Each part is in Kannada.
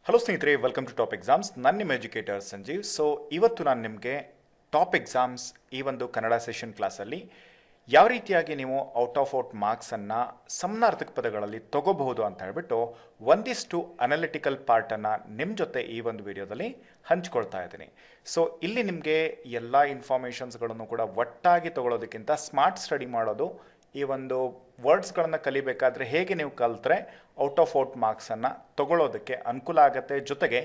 ಹಲೋ ಸ್ನೇಹಿತರೆ, ವೆಲ್ಕಮ್ ಟು ಟಾಪ್ ಎಕ್ಸಾಮ್ಸ್. ನಾನು ನಿಮ್ಮ ಎಜುಕೇಟರ್ ಸಂಜೀವ್. ಸೊ ಇವತ್ತು ನಾನು ನಿಮಗೆ ಟಾಪ್ ಎಕ್ಸಾಮ್ಸ್ ಈ ಒಂದು ಕನ್ನಡ ಸೆಷನ್ ಕ್ಲಾಸಲ್ಲಿ ಯಾವ ರೀತಿಯಾಗಿ ನೀವು ಔಟ್ ಆಫ್ ಔಟ್ ಮಾರ್ಕ್ಸನ್ನು ಸಮನಾರ್ಥಕ ಪದಗಳಲ್ಲಿ ತಗೋಬಹುದು ಅಂತ ಹೇಳ್ಬಿಟ್ಟು ಒಂದಿಷ್ಟು ಅನಾಲಿಟಿಕಲ್ ಪಾರ್ಟನ್ನು ನಿಮ್ಮ ಜೊತೆ ಈ ಒಂದು ವಿಡಿಯೋದಲ್ಲಿ ಹಂಚ್ಕೊಳ್ತಾ ಇದ್ದೀನಿ. ಸೊ ಇಲ್ಲಿ ನಿಮಗೆ ಎಲ್ಲ ಇನ್ಫಾರ್ಮೇಷನ್ಸ್ಗಳನ್ನು ಕೂಡ ಒಟ್ಟಾಗಿ ತಗೊಳ್ಳೋದಕ್ಕಿಂತ ಸ್ಮಾರ್ಟ್ ಸ್ಟಡಿ ಮಾಡೋದು, ಈ ಒಂದು ವರ್ಡ್ಸ್ಗಳನ್ನು ಕಲಿಬೇಕಾದ್ರೆ ಹೇಗೆ ನೀವು ಕಲಿತ್ರೆ ಔಟ್ ಆಫ್ ಔಟ್ ಮಾರ್ಕ್ಸನ್ನು ತಗೊಳ್ಳೋದಕ್ಕೆ ಅನುಕೂಲ ಆಗುತ್ತೆ, ಜೊತೆಗೆ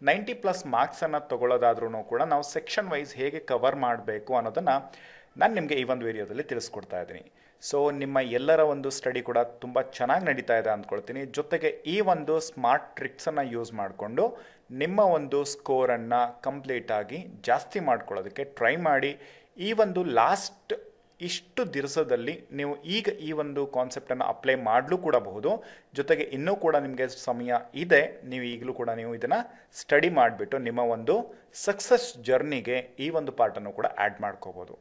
90+ ಮಾರ್ಕ್ಸನ್ನು ತಗೊಳ್ಳೋದಾದ್ರೂ ಕೂಡ ನಾವು ಸೆಕ್ಷನ್ ವೈಸ್ ಹೇಗೆ ಕವರ್ ಮಾಡಬೇಕು ಅನ್ನೋದನ್ನು ನಾನು ನಿಮಗೆ ಈ ಒಂದು ವಿಡಿಯೋದಲ್ಲಿ ತಿಳಿಸ್ಕೊಡ್ತಾ ಇದ್ದೀನಿ. ಸೊ ನಿಮ್ಮ ಎಲ್ಲರ ಒಂದು ಸ್ಟಡಿ ಕೂಡ ತುಂಬ ಚೆನ್ನಾಗಿ ನಡೀತಾ ಇದೆ ಅಂದ್ಕೊಳ್ತೀನಿ. ಜೊತೆಗೆ ಈ ಒಂದು ಸ್ಮಾರ್ಟ್ ಟ್ರಿಕ್ಸನ್ನು ಯೂಸ್ ಮಾಡಿಕೊಂಡು ನಿಮ್ಮ ಒಂದು ಸ್ಕೋರನ್ನು ಕಂಪ್ಲೀಟಾಗಿ ಜಾಸ್ತಿ ಮಾಡ್ಕೊಳ್ಳೋದಕ್ಕೆ ಟ್ರೈ ಮಾಡಿ. ಈ ಒಂದು ಲಾಸ್ಟ್ ಇಷ್ಟು ದಿವಸದಲ್ಲಿ ನೀವು ಈಗ ಈ ಒಂದು ಕಾನ್ಸೆಪ್ಟನ್ನು ಅಪ್ಲೈ ಮಾಡಲೂ ಕೂಡ ಬಹುದು. ಜೊತೆಗೆ ಇನ್ನೂ ಕೂಡ ನಿಮಗೆ ಸಮಯ ಇದೆ, ನೀವು ಈಗಲೂ ಕೂಡ ನೀವು ಇದನ್ನು ಸ್ಟಡಿ ಮಾಡಿಬಿಟ್ಟು ನಿಮ್ಮ ಒಂದು ಸಕ್ಸಸ್ ಜರ್ನಿಗೆ ಈ ಒಂದು ಪಾರ್ಟನ್ನು ಕೂಡ ಆ್ಯಡ್ ಮಾಡ್ಕೋಬೋದು.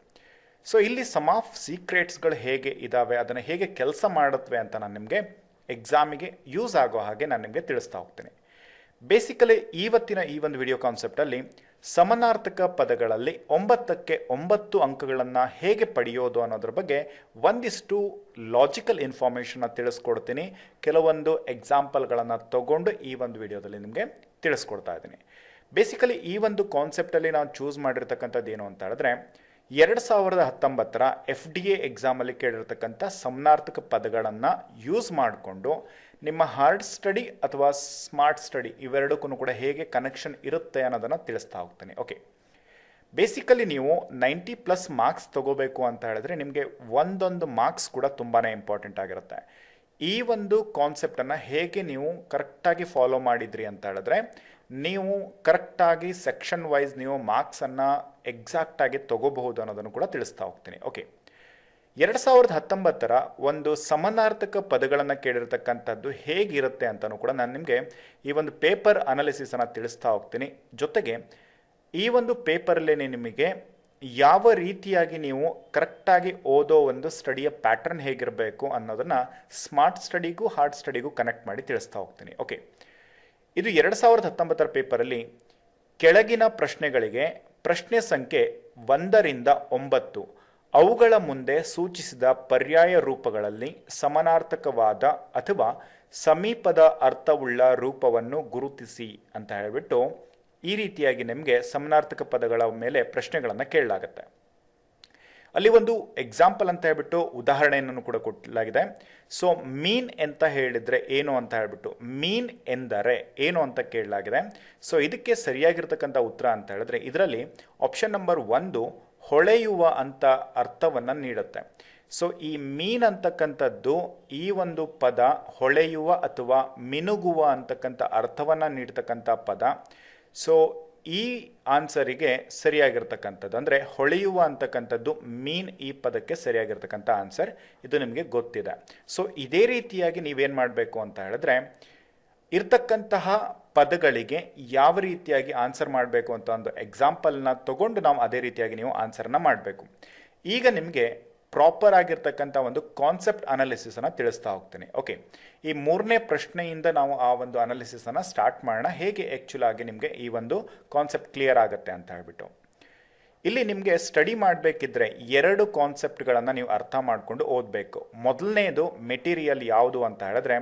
ಸೊ ಇಲ್ಲಿ ಸಮ್ ಆಫ್ ಸೀಕ್ರೆಟ್ಸ್ಗಳು ಹೇಗೆ ಇದ್ದಾವೆ, ಅದನ್ನು ಹೇಗೆ ಕೆಲಸ ಮಾಡುತ್ತವೆ ಅಂತ ನಾನು ನಿಮಗೆ ಎಕ್ಸಾಮಿಗೆ ಯೂಸ್ ಆಗೋ ಹಾಗೆ ನಾನು ನಿಮಗೆ ತಿಳಿಸ್ತಾ ಹೋಗ್ತೀನಿ. ಬೇಸಿಕಲಿ ಇವತ್ತಿನ ಈ ಒಂದು ವಿಡಿಯೋ ಕಾನ್ಸೆಪ್ಟಲ್ಲಿ ಸಮನಾರ್ಥಕ ಪದಗಳಲ್ಲಿ 9ಕ್ಕೆ 9 ಅಂಕಗಳನ್ನು ಹೇಗೆ ಪಡೆಯೋದು ಅನ್ನೋದ್ರ ಬಗ್ಗೆ ಒಂದಿಷ್ಟು ಲಾಜಿಕಲ್ ಇನ್ಫಾರ್ಮೇಷನ್ನ ತಿಳಿಸ್ಕೊಡ್ತೀನಿ. ಕೆಲವೊಂದು ಎಕ್ಸಾಂಪಲ್ಗಳನ್ನು ತಗೊಂಡು ಈ ಒಂದು ವಿಡಿಯೋದಲ್ಲಿ ನಿಮಗೆ ತಿಳಿಸ್ಕೊಡ್ತಾ ಇದ್ದೀನಿ. ಬೇಸಿಕಲಿ ಈ ಒಂದು ಕಾನ್ಸೆಪ್ಟಲ್ಲಿ ನಾವು ಚೂಸ್ ಮಾಡಿರ್ತಕ್ಕಂಥದ್ದು ಏನು ಅಂತ ಹೇಳಿದ್ರೆ 2019ರ FDA ಎಕ್ಸಾಮಲ್ಲಿ ಕೇಳಿರ್ತಕ್ಕಂಥ ಸಮನಾರ್ಥಕ ಪದಗಳನ್ನು ಯೂಸ್ ಮಾಡಿಕೊಂಡು ನಿಮ್ಮ ಹಾರ್ಡ್ ಸ್ಟಡಿ ಅಥವಾ ಸ್ಮಾರ್ಟ್ ಸ್ಟಡಿ ಇವೆರಡಕ್ಕೂ ಕೂಡ ಹೇಗೆ ಕನೆಕ್ಷನ್ ಇರುತ್ತೆ ಅನ್ನೋದನ್ನು ತಿಳಿಸ್ತಾ ಹೋಗ್ತೀನಿ. ಓಕೆ, ಬೇಸಿಕಲಿ ನೀವು 90+ ಮಾರ್ಕ್ಸ್ ತಗೋಬೇಕು ಅಂತ ಹೇಳಿದ್ರೆ ನಿಮಗೆ ಒಂದೊಂದು ಮಾರ್ಕ್ಸ್ ಕೂಡ ತುಂಬಾ ಇಂಪಾರ್ಟೆಂಟ್ ಆಗಿರುತ್ತೆ. ಈ ಒಂದು ಕಾನ್ಸೆಪ್ಟನ್ನು ಹೇಗೆ ನೀವು ಕರೆಕ್ಟಾಗಿ ಫಾಲೋ ಮಾಡಿದ್ರಿ ಅಂತ ಹೇಳಿದ್ರೆ ನೀವು ಕರೆಕ್ಟಾಗಿ ಸೆಕ್ಷನ್ ವೈಸ್ ನೀವು ಮಾರ್ಕ್ಸನ್ನು ಎಕ್ಸಾಕ್ಟಾಗಿ ತಗೋಬಹುದು ಅನ್ನೋದನ್ನು ಕೂಡ ತಿಳಿಸ್ತಾ ಹೋಗ್ತೀನಿ. ಓಕೆ, 2019ರ ಒಂದು ಸಮನಾರ್ಥಕ ಪದಗಳನ್ನು ಕೇಳಿರ್ತಕ್ಕಂಥದ್ದು ಹೇಗಿರುತ್ತೆ ಅಂತಲೂ ಕೂಡ ನಾನು ನಿಮಗೆ ಈ ಒಂದು ಪೇಪರ್ ಅನಾಲಿಸಿಸನ್ನು ತಿಳಿಸ್ತಾ ಹೋಗ್ತೀನಿ. ಜೊತೆಗೆ ಈ ಒಂದು ಪೇಪರಲ್ಲೇ ನಿಮಗೆ ಯಾವ ರೀತಿಯಾಗಿ ನೀವು ಕರೆಕ್ಟಾಗಿ ಓದೋ ಒಂದು ಸ್ಟಡಿಯ ಪ್ಯಾಟರ್ನ್ ಹೇಗಿರಬೇಕು ಅನ್ನೋದನ್ನು ಸ್ಮಾರ್ಟ್ ಸ್ಟಡಿಗೂ ಹಾರ್ಡ್ ಸ್ಟಡಿಗೂ ಕನೆಕ್ಟ್ ಮಾಡಿ ತಿಳಿಸ್ತಾ ಹೋಗ್ತೀನಿ. ಓಕೆ, ಇದು 2019ರ ಪೇಪರಲ್ಲಿ ಕೆಳಗಿನ ಪ್ರಶ್ನೆಗಳಿಗೆ ಪ್ರಶ್ನೆ ಸಂಖ್ಯೆ 1ರಿಂದ 9 ಅವುಗಳ ಮುಂದೆ ಸೂಚಿಸಿದ ಪರ್ಯಾಯ ರೂಪಗಳಲ್ಲಿ ಸಮನಾರ್ಥಕವಾದ ಅಥವಾ ಸಮೀಪದ ಅರ್ಥವುಳ್ಳ ರೂಪವನ್ನು ಗುರುತಿಸಿ ಅಂತ ಹೇಳಿಬಿಟ್ಟು ಈ ರೀತಿಯಾಗಿ ನಿಮಗೆ ಸಮನಾರ್ಥಕ ಪದಗಳ ಮೇಲೆ ಪ್ರಶ್ನೆಗಳನ್ನು ಕೇಳಲಾಗುತ್ತೆ. ಅಲ್ಲಿ ಒಂದು ಎಕ್ಸಾಂಪಲ್ ಅಂತ ಹೇಳ್ಬಿಟ್ಟು ಉದಾಹರಣೆಯನ್ನು ಕೂಡ ಕೊಡಲಾಗಿದೆ. ಸೊ ಮೀನ್ ಅಂತ ಹೇಳಿದರೆ ಏನು ಅಂತ ಹೇಳ್ಬಿಟ್ಟು ಮೀನ್ ಎಂದರೆ ಏನು ಅಂತ ಕೇಳಲಾಗಿದೆ. ಸೊ ಇದಕ್ಕೆ ಸರಿಯಾಗಿರ್ತಕ್ಕಂಥ ಉತ್ತರ ಅಂತ ಹೇಳಿದ್ರೆ ಇದರಲ್ಲಿ ಆಪ್ಷನ್ ನಂಬರ್ 1 ಹೊಳೆಯುವ ಅಂತ ಅರ್ಥವನ್ನು ನೀಡುತ್ತೆ. ಸೊ ಈ ಮೀನ್ ಅಂತಕ್ಕಂಥದ್ದು ಈ ಒಂದು ಪದ ಹೊಳೆಯುವ ಅಥವಾ ಮಿನುಗುವ ಅಂತಕ್ಕಂಥ ಅರ್ಥವನ್ನು ನೀಡ್ತಕ್ಕಂಥ ಪದ. ಸೊ ಈ ಆನ್ಸರಿಗೆ ಸರಿಯಾಗಿರ್ತಕ್ಕಂಥದ್ದು ಅಂದರೆ ಹೊಳೆಯುವ ಅಂತಕ್ಕಂಥದ್ದು ಮೀನ್ ಈ ಪದಕ್ಕೆ ಸರಿಯಾಗಿರ್ತಕ್ಕಂಥ ಆನ್ಸರ್. ಇದು ನಿಮಗೆ ಗೊತ್ತಿದೆ. ಸೊ ಇದೇ ರೀತಿಯಾಗಿ ನೀವೇನು ಮಾಡಬೇಕು ಅಂತ ಹೇಳಿದ್ರೆ ಇರ್ತಕ್ಕಂತಹ ಪದಗಳಿಗೆ ಯಾವ ರೀತಿಯಾಗಿ ಆನ್ಸರ್ ಮಾಡಬೇಕು ಅಂತ ಒಂದು ಎಕ್ಸಾಂಪಲ್ನ ತಗೊಂಡು ನಾವು ಅದೇ ರೀತಿಯಾಗಿ ನೀವು ಆನ್ಸರ್ನ ಮಾಡಬೇಕು. ಈಗ ನಿಮಗೆ ಪ್ರಾಪರ್ ಆಗಿರ್ತಕ್ಕಂಥ ಒಂದು ಕಾನ್ಸೆಪ್ಟ್ ಅನಾಲಿಸಿಸನ್ನು ತಿಳಿಸ್ತಾ ಹೋಗ್ತೀನಿ. ಓಕೆ, ಈ 3ನೇ ಪ್ರಶ್ನೆಯಿಂದ ನಾವು ಆ ಒಂದು ಅನಾಲಿಸಿಸನ್ನು ಸ್ಟಾರ್ಟ್ ಮಾಡೋಣ. ಹೇಗೆ ಆ್ಯಕ್ಚುಲ್ ಆಗಿ ನಿಮಗೆ ಈ ಒಂದು ಕಾನ್ಸೆಪ್ಟ್ ಕ್ಲಿಯರ್ ಆಗುತ್ತೆ ಅಂತ ಹೇಳ್ಬಿಟ್ಟು ಇಲ್ಲಿ ನಿಮಗೆ ಸ್ಟಡಿ ಮಾಡಬೇಕಿದ್ರೆ 2 ಕಾನ್ಸೆಪ್ಟ್ಗಳನ್ನು ನೀವು ಅರ್ಥ ಮಾಡಿಕೊಂಡು ಓದಬೇಕು. ಮೊದಲನೇದು ಮೆಟೀರಿಯಲ್ ಯಾವುದು ಅಂತ ಹೇಳಿದ್ರೆ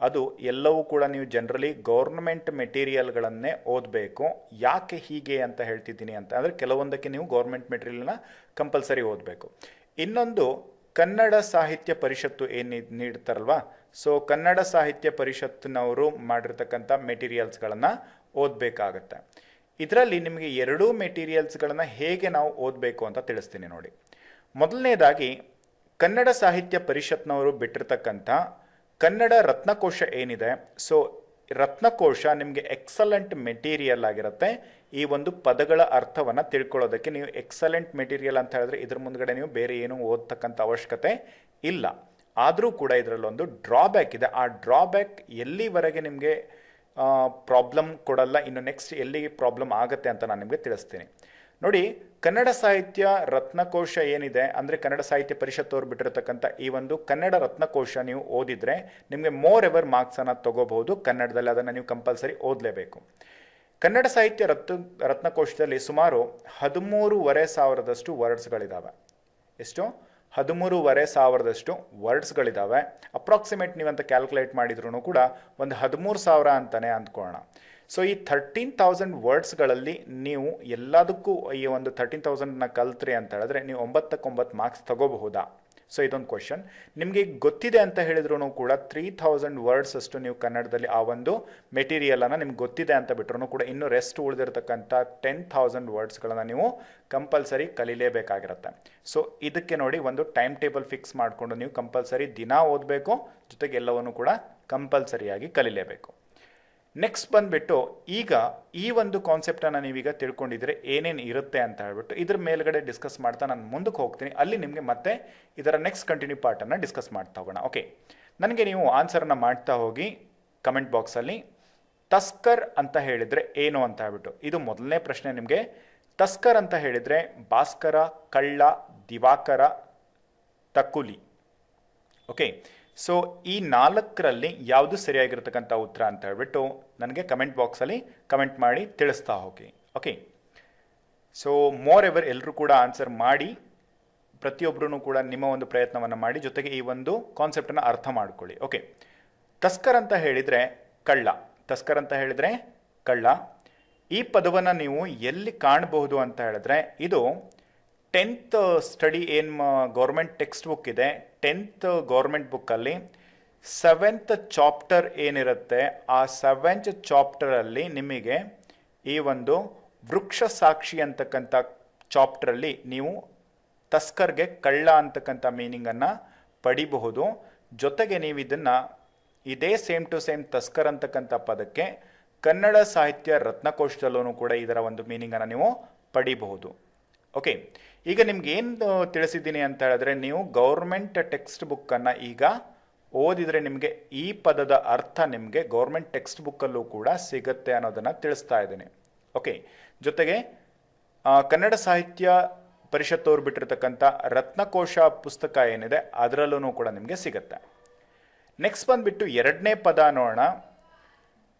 ಅದು ಎಲ್ಲವೂ ಕೂಡ ನೀವು ಜನರಲಿ ಗೌರ್ಮೆಂಟ್ ಮೆಟೀರಿಯಲ್ಗಳನ್ನೇ ಓದಬೇಕು. ಯಾಕೆ ಹೀಗೆ ಅಂತ ಹೇಳ್ತಿದ್ದೀನಿ ಅಂತ ಅಂದರೆ ಕೆಲವೊಂದಕ್ಕೆ ನೀವು ಗೌರ್ಮೆಂಟ್ ಮೆಟೀರಿಯಲ್ನ ಕಂಪಲ್ಸರಿ ಓದಬೇಕು. ಇನ್ನೊಂದು ಕನ್ನಡ ಸಾಹಿತ್ಯ ಪರಿಷತ್ತು ಏನು ನೀಡ್ತಾರಲ್ವಾ, ಸೊ ಕನ್ನಡ ಸಾಹಿತ್ಯ ಪರಿಷತ್ತಿನವರು ಮಾಡಿರ್ತಕ್ಕಂಥ ಮೆಟೀರಿಯಲ್ಸ್ಗಳನ್ನು ಓದಬೇಕಾಗತ್ತೆ. ಇದರಲ್ಲಿ ನಿಮಗೆ 2 ಮೆಟೀರಿಯಲ್ಸ್ಗಳನ್ನು ಹೇಗೆ ನಾವು ಓದಬೇಕು ಅಂತ ತಿಳಿಸ್ತೀನಿ ನೋಡಿ. ಮೊದಲನೇದಾಗಿ ಕನ್ನಡ ಸಾಹಿತ್ಯ ಪರಿಷತ್ನವರು ಬಿಟ್ಟಿರ್ತಕ್ಕಂಥ ಕನ್ನಡ ರತ್ನಕೋಶ ಏನಿದೆ, ಸೊ ರತ್ನಕೋಶ ನಿಮಗೆ ಎಕ್ಸಲೆಂಟ್ ಮೆಟೀರಿಯಲ್ ಆಗಿರುತ್ತೆ. ಈ ಒಂದು ಪದಗಳ ಅರ್ಥವನ್ನು ತಿಳ್ಕೊಳ್ಳೋದಕ್ಕೆ ನೀವು ಎಕ್ಸಲೆಂಟ್ ಮೆಟೀರಿಯಲ್ ಅಂತ ಹೇಳಿದ್ರೆ ಇದ್ರ ಮುಂದ್ಗಡೆ ನೀವು ಬೇರೆ ಏನು ಓದ್ತಕ್ಕಂಥ ಅವಶ್ಯಕತೆ ಇಲ್ಲ. ಆದರೂ ಕೂಡ ಇದರಲ್ಲೊಂದು ಡ್ರಾಬ್ಯಾಕ್ ಇದೆ. ಆ ಡ್ರಾಬ್ಯಾಕ್ ಎಲ್ಲಿವರೆಗೆ ನಿಮಗೆ ಪ್ರಾಬ್ಲಮ್ ಕೊಡಲ್ಲ, ಇನ್ನು ನೆಕ್ಸ್ಟ್ ಎಲ್ಲಿ ಪ್ರಾಬ್ಲಮ್ ಆಗುತ್ತೆ ಅಂತ ನಾನು ನಿಮಗೆ ತಿಳಿಸ್ತೀನಿ. ನೋಡಿ, ಕನ್ನಡ ಸಾಹಿತ್ಯ ರತ್ನಕೋಶ ಏನಿದೆ, ಅಂದರೆ ಕನ್ನಡ ಸಾಹಿತ್ಯ ಪರಿಷತ್ ಅವ್ರು ಬಿಟ್ಟಿರತಕ್ಕಂಥ ಈ ಒಂದು ಕನ್ನಡ ರತ್ನಕೋಶ ನೀವು ಓದಿದರೆ ನಿಮಗೆ ಮೋರ್ ಎವರ್ ಮಾರ್ಕ್ಸನ್ನು ತಗೋಬಹುದು. ಕನ್ನಡದಲ್ಲಿ ಅದನ್ನು ನೀವು ಕಂಪಲ್ಸರಿ ಓದಲೇಬೇಕು. ಕನ್ನಡ ಸಾಹಿತ್ಯ ರತ್ನಕೋಶದಲ್ಲಿ ಸುಮಾರು 13,500 ವರ್ಡ್ಸ್ಗಳಿದ್ದಾವೆ. ಎಷ್ಟು? 13,500 ವರ್ಡ್ಸ್ಗಳಿದ್ದಾವೆ. ಅಪ್ರಾಕ್ಸಿಮೇಟ್ ನೀವಂತ ಕ್ಯಾಲ್ಕುಲೇಟ್ ಮಾಡಿದ್ರೂ ಕೂಡ ಒಂದು 13,000 ಅಂತಾನೆ ಅಂದ್ಕೊಳ್ಳೋಣ. ಸೊ ಈ 13,000 ವರ್ಡ್ಸ್ಗಳಲ್ಲಿ ನೀವು ಎಲ್ಲದಕ್ಕೂ ಈ ಒಂದು 13,000ನ ಕಲ್ತ್ರಿ ಅಂತ ಹೇಳಿದ್ರೆ ನೀವು 9ಕ್ಕೆ 9 ಮಾರ್ಕ್ಸ್ ತಗೋಬಹುದಾ? ಸೊ ಇದೊಂದು ಕ್ವಶನ್. ನಿಮಗೆ ಗೊತ್ತಿದೆ ಅಂತ ಹೇಳಿದ್ರು ಕೂಡ 3,000 ವರ್ಡ್ಸ್ ಅಷ್ಟು ನೀವು ಕನ್ನಡದಲ್ಲಿ ಆ ಒಂದು ಮೆಟೀರಿಯಲನ್ನು ನಿಮ್ಗೆ ಗೊತ್ತಿದೆ ಅಂತ ಬಿಟ್ರು ಕೂಡ ಇನ್ನು ರೆಸ್ಟ್ ಉಳಿದಿರತಕ್ಕಂಥ 10,000 ವರ್ಡ್ಸ್ಗಳನ್ನು ನೀವು ಕಂಪಲ್ಸರಿ ಕಲಿಲೇಬೇಕಾಗಿರುತ್ತೆ. ಸೊ ಇದಕ್ಕೆ ನೋಡಿ ಒಂದು ಟೈಮ್ ಟೇಬಲ್ ಫಿಕ್ಸ್ ಮಾಡಿಕೊಂಡು ನೀವು ಕಂಪಲ್ಸರಿ ದಿನ ಓದಬೇಕು, ಜೊತೆಗೆ ಎಲ್ಲವನ್ನು ಕೂಡ ಕಂಪಲ್ಸರಿಯಾಗಿ ಕಲಿಲೇಬೇಕು. ನೆಕ್ಸ್ಟ್ ಬಂದುಬಿಟ್ಟು ಈಗ ಈ ಒಂದು ಕಾನ್ಸೆಪ್ಟನ್ನು ನೀವೀಗ ತಿಳ್ಕೊಂಡಿದ್ರೆ ಏನೇನು ಇರುತ್ತೆ ಅಂತ ಹೇಳ್ಬಿಟ್ಟು ಇದ್ರ ಮೇಲ್ಗಡೆ ಡಿಸ್ಕಸ್ ಮಾಡ್ತಾ ನಾನು ಮುಂದಕ್ಕೆ ಹೋಗ್ತೀನಿ. ಅಲ್ಲಿ ನಿಮಗೆ ಮತ್ತೆ ಇದರ ನೆಕ್ಸ್ಟ್ ಕಂಟಿನ್ಯೂ ಪಾರ್ಟನ್ನು ಡಿಸ್ಕಸ್ ಮಾಡ್ತಾ ಹೋಗೋಣ. ಓಕೆ, ನನಗೆ ನೀವು ಆನ್ಸರನ್ನು ಮಾಡ್ತಾ ಹೋಗಿ ಕಮೆಂಟ್ ಬಾಕ್ಸಲ್ಲಿ. ತಸ್ಕರ್ ಅಂತ ಹೇಳಿದರೆ ಏನು ಅಂತ ಹೇಳ್ಬಿಟ್ಟು ಇದು ಮೊದಲನೇ ಪ್ರಶ್ನೆ ನಿಮಗೆ. ತಸ್ಕರ್ ಅಂತ ಹೇಳಿದರೆ ಭಾಸ್ಕರ, ಕಳ್ಳ, ದಿವಾಕರ, ತಕುಲಿ. ಓಕೆ, ಸೊ ಈ 4ರಲ್ಲಿ ಯಾವುದು ಸರಿಯಾಗಿರ್ತಕ್ಕಂಥ ಉತ್ತರ ಅಂತ ಹೇಳ್ಬಿಟ್ಟು ನನಗೆ ಕಮೆಂಟ್ ಬಾಕ್ಸಲ್ಲಿ ಕಮೆಂಟ್ ಮಾಡಿ ತಿಳಿಸ್ತಾ ಹೋಗಿ. ಓಕೆ, ಸೊ ಮೋರ್ ಎವರ್ ಎಲ್ಲರೂ ಕೂಡ ಆನ್ಸರ್ ಮಾಡಿ, ಪ್ರತಿಯೊಬ್ಬರೂ ಕೂಡ ನಿಮ್ಮ ಒಂದು ಪ್ರಯತ್ನವನ್ನು ಮಾಡಿ, ಜೊತೆಗೆ ಈ ಒಂದು ಕಾನ್ಸೆಪ್ಟನ್ನು ಅರ್ಥ ಮಾಡ್ಕೊಳ್ಳಿ. ಓಕೆ, ತಸ್ಕರ್ ಅಂತ ಹೇಳಿದರೆ ಕಳ್ಳ. ತಸ್ಕರ್ ಅಂತ ಹೇಳಿದರೆ ಕಳ್ಳ. ಈ ಪದವನ್ನು ನೀವು ಎಲ್ಲಿ ಕಾಣಬಹುದು ಅಂತ ಹೇಳಿದ್ರೆ ಇದು 10th ಸ್ಟಡಿ ಏನು ಗೌರ್ಮೆಂಟ್ ಟೆಕ್ಸ್ಟ್ ಬುಕ್ ಇದೆ, 10th ಗೌರ್ಮೆಂಟ್ ಬುಕ್ಕಲ್ಲಿ 7th ಚಾಪ್ಟರ್ ಏನಿರುತ್ತೆ ಆ 7th ಚಾಪ್ಟರಲ್ಲಿ ನಿಮಗೆ ಈ ಒಂದು ವೃಕ್ಷ ಸಾಕ್ಷಿ ಅಂತಕ್ಕಂಥ ಚಾಪ್ಟರಲ್ಲಿ ನೀವು ತಸ್ಕರ್ಗೆ ಕಳ್ಳ ಅಂತಕ್ಕಂಥ ಮೀನಿಂಗನ್ನು ಪಡಿಬಹುದು. ಜೊತೆಗೆ ನೀವು ಇದನ್ನು ಇದೇ ಸೇಮ್ ಟು ಸೇಮ್ ತಸ್ಕರ್ ಅಂತಕ್ಕಂಥ ಪದಕ್ಕೆ ಕನ್ನಡ ಸಾಹಿತ್ಯ ರತ್ನಕೋಶದಲ್ಲೂ ಕೂಡ ಇದರ ಒಂದು ಮೀನಿಂಗನ್ನು ನೀವು ಪಡಿಬಹುದು. ಓಕೆ, ಈಗ ನಿಮ್ಗೆ ಏನು ತಿಳಿಸಿದ್ದೀನಿ ಅಂತ ಹೇಳಿದ್ರೆ ನೀವು ಗೌರ್ಮೆಂಟ್ ಟೆಕ್ಸ್ಟ್ ಬುಕ್ಕನ್ನು ಈಗ ಓದಿದರೆ ನಿಮಗೆ ಈ ಪದದ ಅರ್ಥ ನಿಮಗೆ ಗೌರ್ಮೆಂಟ್ ಟೆಕ್ಸ್ಟ್ ಬುಕ್ಕಲ್ಲೂ ಕೂಡ ಸಿಗುತ್ತೆ ಅನ್ನೋದನ್ನು ತಿಳಿಸ್ತಾ ಇದ್ದೀನಿ. ಓಕೆ, ಜೊತೆಗೆ ಕನ್ನಡ ಸಾಹಿತ್ಯ ಪರಿಷತ್ತವ್ರು ಬಿಟ್ಟಿರ್ತಕ್ಕಂಥ ರತ್ನಕೋಶ ಪುಸ್ತಕ ಏನಿದೆ ಅದರಲ್ಲೂ ಕೂಡ ನಿಮಗೆ ಸಿಗುತ್ತೆ. ನೆಕ್ಸ್ಟ್ ಬಂದುಬಿಟ್ಟು ಎರಡನೇ ಪದ ನೋಡೋಣ.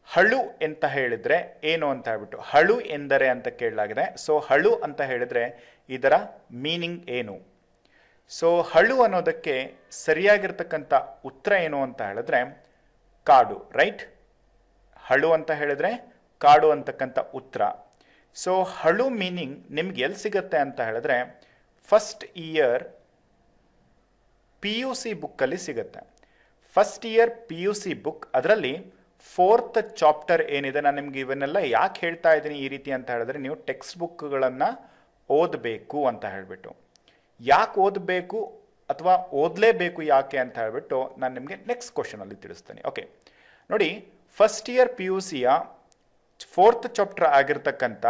ಹಳು ಅಂತ ಹೇಳಿದರೆ ಏನು ಅಂತ ಹೇಳ್ಬಿಟ್ಟು, ಹಳು ಎಂದರೆ ಅಂತ ಕೇಳಲಾಗಿದೆ. ಸೊ ಹಳು ಅಂತ ಹೇಳಿದರೆ ಇದರ ಮೀನಿಂಗ್ ಏನು? ಸೊ ಹಳು ಅನ್ನೋದಕ್ಕೆ ಸರಿಯಾಗಿರ್ತಕ್ಕಂಥ ಉತ್ತರ ಏನು ಅಂತ ಹೇಳಿದ್ರೆ ಕಾಡು. ರೈಟ್, ಹಳು ಅಂತ ಹೇಳಿದ್ರೆ ಕಾಡು ಅಂತಕ್ಕಂಥ ಉತ್ತರ. ಸೊ ಹಳು ಮೀನಿಂಗ್ ನಿಮ್ಗೆ ಎಲ್ಲಿ ಸಿಗುತ್ತೆ ಅಂತ ಹೇಳಿದ್ರೆ ಫಸ್ಟ್ ಇಯರ್ PUC ಬುಕ್ಕಲ್ಲಿ ಸಿಗುತ್ತೆ. ಫಸ್ಟ್ ಇಯರ್ PUC ಬುಕ್, ಅದರಲ್ಲಿ 4th ಚಾಪ್ಟರ್ ಏನಿದೆ. ನಾನು ನಿಮ್ಗೆ ಇವನ್ನೆಲ್ಲ ಯಾಕೆ ಹೇಳ್ತಾ ಇದ್ದೀನಿ ಈ ರೀತಿ ಅಂತ ಹೇಳಿದ್ರೆ ನೀವು ಟೆಕ್ಸ್ಟ್ ಬುಕ್ಗಳನ್ನು ಓದಬೇಕು ಅಂತ ಹೇಳಿಬಿಟ್ಟು. ಯಾಕೆ ಓದಬೇಕು ಅಥವಾ ಓದಲೇಬೇಕು ಯಾಕೆ ಅಂತ ಹೇಳಿಬಿಟ್ಟು ನಾನು ನಿಮಗೆ ನೆಕ್ಸ್ಟ್ ಕ್ವಶನಲ್ಲಿ ತಿಳಿಸ್ತೇನೆ. ಓಕೆ ನೋಡಿ, ಫಸ್ಟ್ ಇಯರ್ PUCಯ 4th ಚಾಪ್ಟರ್ ಆಗಿರ್ತಕ್ಕಂಥ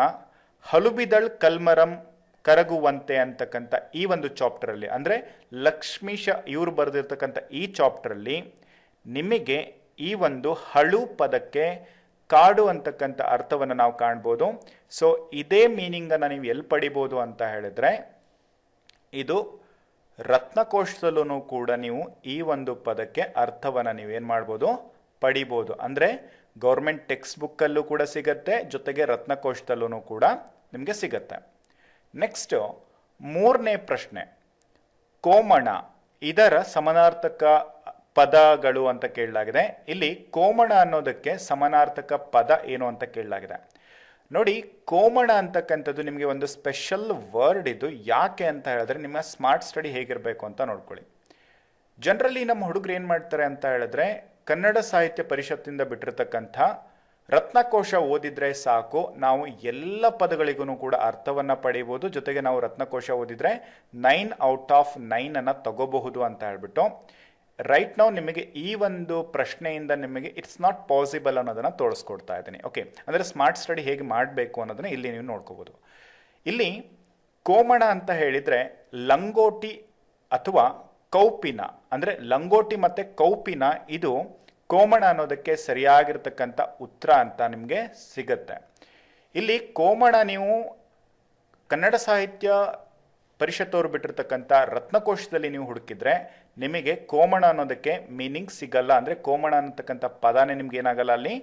ಹಲುಬಿದಳ್ ಕಲ್ಮರಂ ಕರಗುವಂತೆ ಅಂತಕ್ಕಂಥ ಈ ಒಂದು ಚಾಪ್ಟರಲ್ಲಿ, ಅಂದರೆ ಲಕ್ಷ್ಮೀಶ ಇವರು ಬರೆದಿರ್ತಕ್ಕಂಥ ಈ ಚಾಪ್ಟರಲ್ಲಿ ನಿಮಗೆ ಈ ಒಂದು ಹಳು ಪದಕ್ಕೆ ಕಾಡು ಅಂತಕ್ಕಂಥ ಅರ್ಥವನ್ನು ನಾವು ಕಾಣ್ಬೋದು. ಸೊ ಇದೇ ಮೀನಿಂಗನ್ನು ನೀವು ಎಲ್ಲಿ ಪಡಿಬೋದು ಅಂತ ಹೇಳಿದ್ರೆ ಇದು ರತ್ನಕೋಶದಲ್ಲೂ ಕೂಡ ನೀವು ಈ ಒಂದು ಪದಕ್ಕೆ ಅರ್ಥವನ್ನು ನೀವೇನು ಮಾಡ್ಬೋದು, ಪಡಿಬೋದು. ಅಂದರೆ ಗೌರ್ಮೆಂಟ್ ಟೆಕ್ಸ್ಟ್ ಬುಕ್ಕಲ್ಲೂ ಕೂಡ ಸಿಗತ್ತೆ, ಜೊತೆಗೆ ರತ್ನಕೋಶದಲ್ಲೂ ಕೂಡ ನಿಮಗೆ ಸಿಗತ್ತೆ. ನೆಕ್ಸ್ಟ್ ಮೂರನೇ ಪ್ರಶ್ನೆ, ಕೋಮಣ ಇದರ ಸಮಾನಾರ್ಥಕ ಪದಗಳು ಅಂತ ಕೇಳಲಾಗಿದೆ. ಇಲ್ಲಿ ಕೋಮಣ ಅನ್ನೋದಕ್ಕೆ ಸಮಾನಾರ್ಥಕ ಪದ ಏನು ಅಂತ ಕೇಳಲಾಗಿದೆ. ನೋಡಿ, ಕೋಮಣ ಅಂತಕ್ಕಂಥದ್ದು ನಿಮಗೆ ಒಂದು ಸ್ಪೆಷಲ್ ವರ್ಡ್. ಇದು ಯಾಕೆ ಅಂತ ಹೇಳಿದ್ರೆ ನಿಮ್ಮ ಸ್ಮಾರ್ಟ್ ಸ್ಟಡಿ ಹೇಗಿರಬೇಕು ಅಂತ ನೋಡ್ಕೊಳ್ಳಿ. ಜನರಲಿ ನಮ್ಮ ಹುಡುಗರು ಏನು ಮಾಡ್ತಾರೆ ಅಂತ ಹೇಳಿದ್ರೆ ಕನ್ನಡ ಸಾಹಿತ್ಯ ಪರಿಷತ್ತಿಂದ ಬಿಟ್ಟಿರ್ತಕ್ಕಂಥ ರತ್ನಕೋಶ ಓದಿದ್ರೆ ಸಾಕು, ನಾವು ಎಲ್ಲ ಪದಗಳಿಗೂ ಕೂಡ ಅರ್ಥವನ್ನು ಪಡೆಯಬಹುದು. ಜೊತೆಗೆ ನಾವು ರತ್ನಕೋಶ ಓದಿದ್ರೆ 9 ಔಟ್ ಆಫ್ 9 ಅನ್ನು ತಗೋಬಹುದು ಅಂತ ಹೇಳ್ಬಿಟ್ಟು ರೈಟ್ ನಾವು ನಿಮಗೆ ಈ ಒಂದು ಪ್ರಶ್ನೆಯಿಂದ ನಿಮಗೆ ಇಟ್ಸ್ ನಾಟ್ ಪಾಸಿಬಲ್ ಅನ್ನೋದನ್ನು ತೋರಿಸ್ಕೊಡ್ತಾ ಇದ್ದೀನಿ. ಓಕೆ, ಅಂದರೆ ಸ್ಮಾರ್ಟ್ ಸ್ಟಡಿ ಹೇಗೆ ಮಾಡಬೇಕು ಅನ್ನೋದನ್ನು ಇಲ್ಲಿ ನೀವು ನೋಡ್ಕೋಬೋದು. ಇಲ್ಲಿ ಕೋಮಣ ಅಂತ ಹೇಳಿದರೆ ಲಂಗೋಟಿ ಅಥವಾ ಕೌಪಿನ, ಅಂದರೆ ಲಂಗೋಟಿ ಮತ್ತು ಕೌಪಿನ ಇದು ಕೋಮಣ ಅನ್ನೋದಕ್ಕೆ ಸರಿಯಾಗಿರ್ತಕ್ಕಂಥ ಉತ್ತರ ಅಂತ ನಿಮಗೆ ಸಿಗತ್ತೆ. ಇಲ್ಲಿ ಕೋಮಣ ನೀವು ಕನ್ನಡ ಸಾಹಿತ್ಯ ಪರಿಷತ್ತವರು ಬಿಟ್ಟಿರ್ತಕ್ಕಂಥ ರತ್ನಕೋಶದಲ್ಲಿ ನೀವು ಹುಡುಕಿದ್ರೆ ನಿಮಗೆ ಕೋಮಣ ಅನ್ನೋದಕ್ಕೆ ಮೀನಿಂಗ್ ಸಿಗಲ್ಲ. ಅಂದರೆ ಕೋಮಣ ಅನ್ನತಕ್ಕಂಥ ಪದಾನೇ ನಿಮ್ಗೆ ಏನಾಗಲ್ಲ ಅಲ್ಲಿ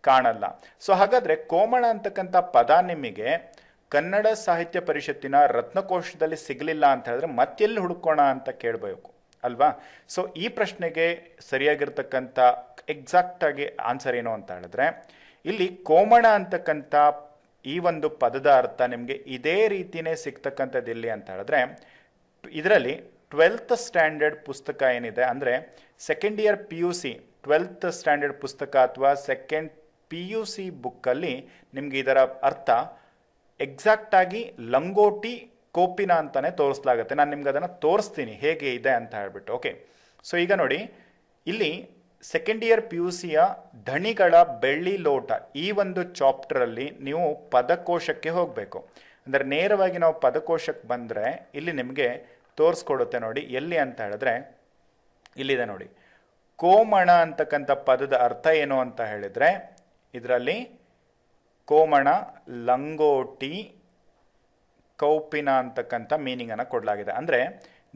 ಕಾಣಲ್ಲ. ಸೊ ಹಾಗಾದರೆ ಕೋಮಣ ಅಂತಕ್ಕಂಥ ಪದ ನಿಮಗೆ ಕನ್ನಡ ಸಾಹಿತ್ಯ ಪರಿಷತ್ತಿನ ರತ್ನಕೋಶದಲ್ಲಿ ಸಿಗಲಿಲ್ಲ ಅಂತ ಹೇಳಿದ್ರೆ ಮತ್ತೆಲ್ಲಿ ಹುಡುಕೋಣ ಅಂತ ಕೇಳಬೇಕು ಅಲ್ವಾ. ಸೊ ಈ ಪ್ರಶ್ನೆಗೆ ಸರಿಯಾಗಿರ್ತಕ್ಕಂಥ ಎಕ್ಸಾಕ್ಟಾಗಿ ಆನ್ಸರ್ ಏನು ಅಂತ ಹೇಳಿದ್ರೆ ಇಲ್ಲಿ ಕೋಮಣ ಅಂತಕ್ಕಂಥ ಈ ಒಂದು ಪದದ ಅರ್ಥ ನಿಮಗೆ ಇದೇ ರೀತಿಯೇ ಸಿಗ್ತಕ್ಕಂಥದ್ದು ಎಲ್ಲಿ ಅಂತ ಹೇಳಿದ್ರೆ ಇದರಲ್ಲಿ 12th ಸ್ಟ್ಯಾಂಡರ್ಡ್ ಪುಸ್ತಕ ಏನಿದೆ ಅಂದರೆ second year PUC 12th standard ಪುಸ್ತಕ ಅಥವಾ ಸೆಕೆಂಡ್ PUC ಬುಕ್ಕಲ್ಲಿ ನಿಮಗೆ ಇದರ ಅರ್ಥ ಎಕ್ಸಾಕ್ಟಾಗಿ ಲಂಗೋಟಿ ಕೋಪಿನ ಅಂತಾನೆ ತೋರಿಸಲಾಗುತ್ತೆ. ನಾನು ನಿಮ್ಗೆ ಅದನ್ನು ತೋರಿಸ್ತೀನಿ ಹೇಗೆ ಇದೆ ಅಂತ ಹೇಳ್ಬಿಟ್ಟು. ಓಕೆ, ಸೊ ಈಗ ನೋಡಿ ಇಲ್ಲಿ ಸೆಕೆಂಡ್ ಇಯರ್ PUCಯ ಧಣಿಗಳ ಬೆಳ್ಳಿ ಲೋಟ ಈ ಒಂದು ಚಾಪ್ಟರಲ್ಲಿ ನೀವು ಪದಕೋಶಕ್ಕೆ ಹೋಗಬೇಕು. ಅಂದರೆ ನೇರವಾಗಿ ನಾವು ಪದಕೋಶಕ್ಕೆ ಬಂದರೆ ಇಲ್ಲಿ ನಿಮಗೆ ತೋರಿಸ್ಕೊಡುತ್ತೆ ನೋಡಿ ಎಲ್ಲಿ ಅಂತ ಹೇಳಿದ್ರೆ ಇಲ್ಲಿದೆ ನೋಡಿ. ಕೋಮಣ ಅಂತಕ್ಕಂಥ ಪದದ ಅರ್ಥ ಏನು ಅಂತ ಹೇಳಿದರೆ ಇದರಲ್ಲಿ ಕೋಮಣ, ಲಂಗೋಟಿ, ಕೌಪಿನ ಅಂತಕ್ಕಂಥ ಮೀನಿಂಗನ್ನು ಕೊಡಲಾಗಿದೆ. ಅಂದರೆ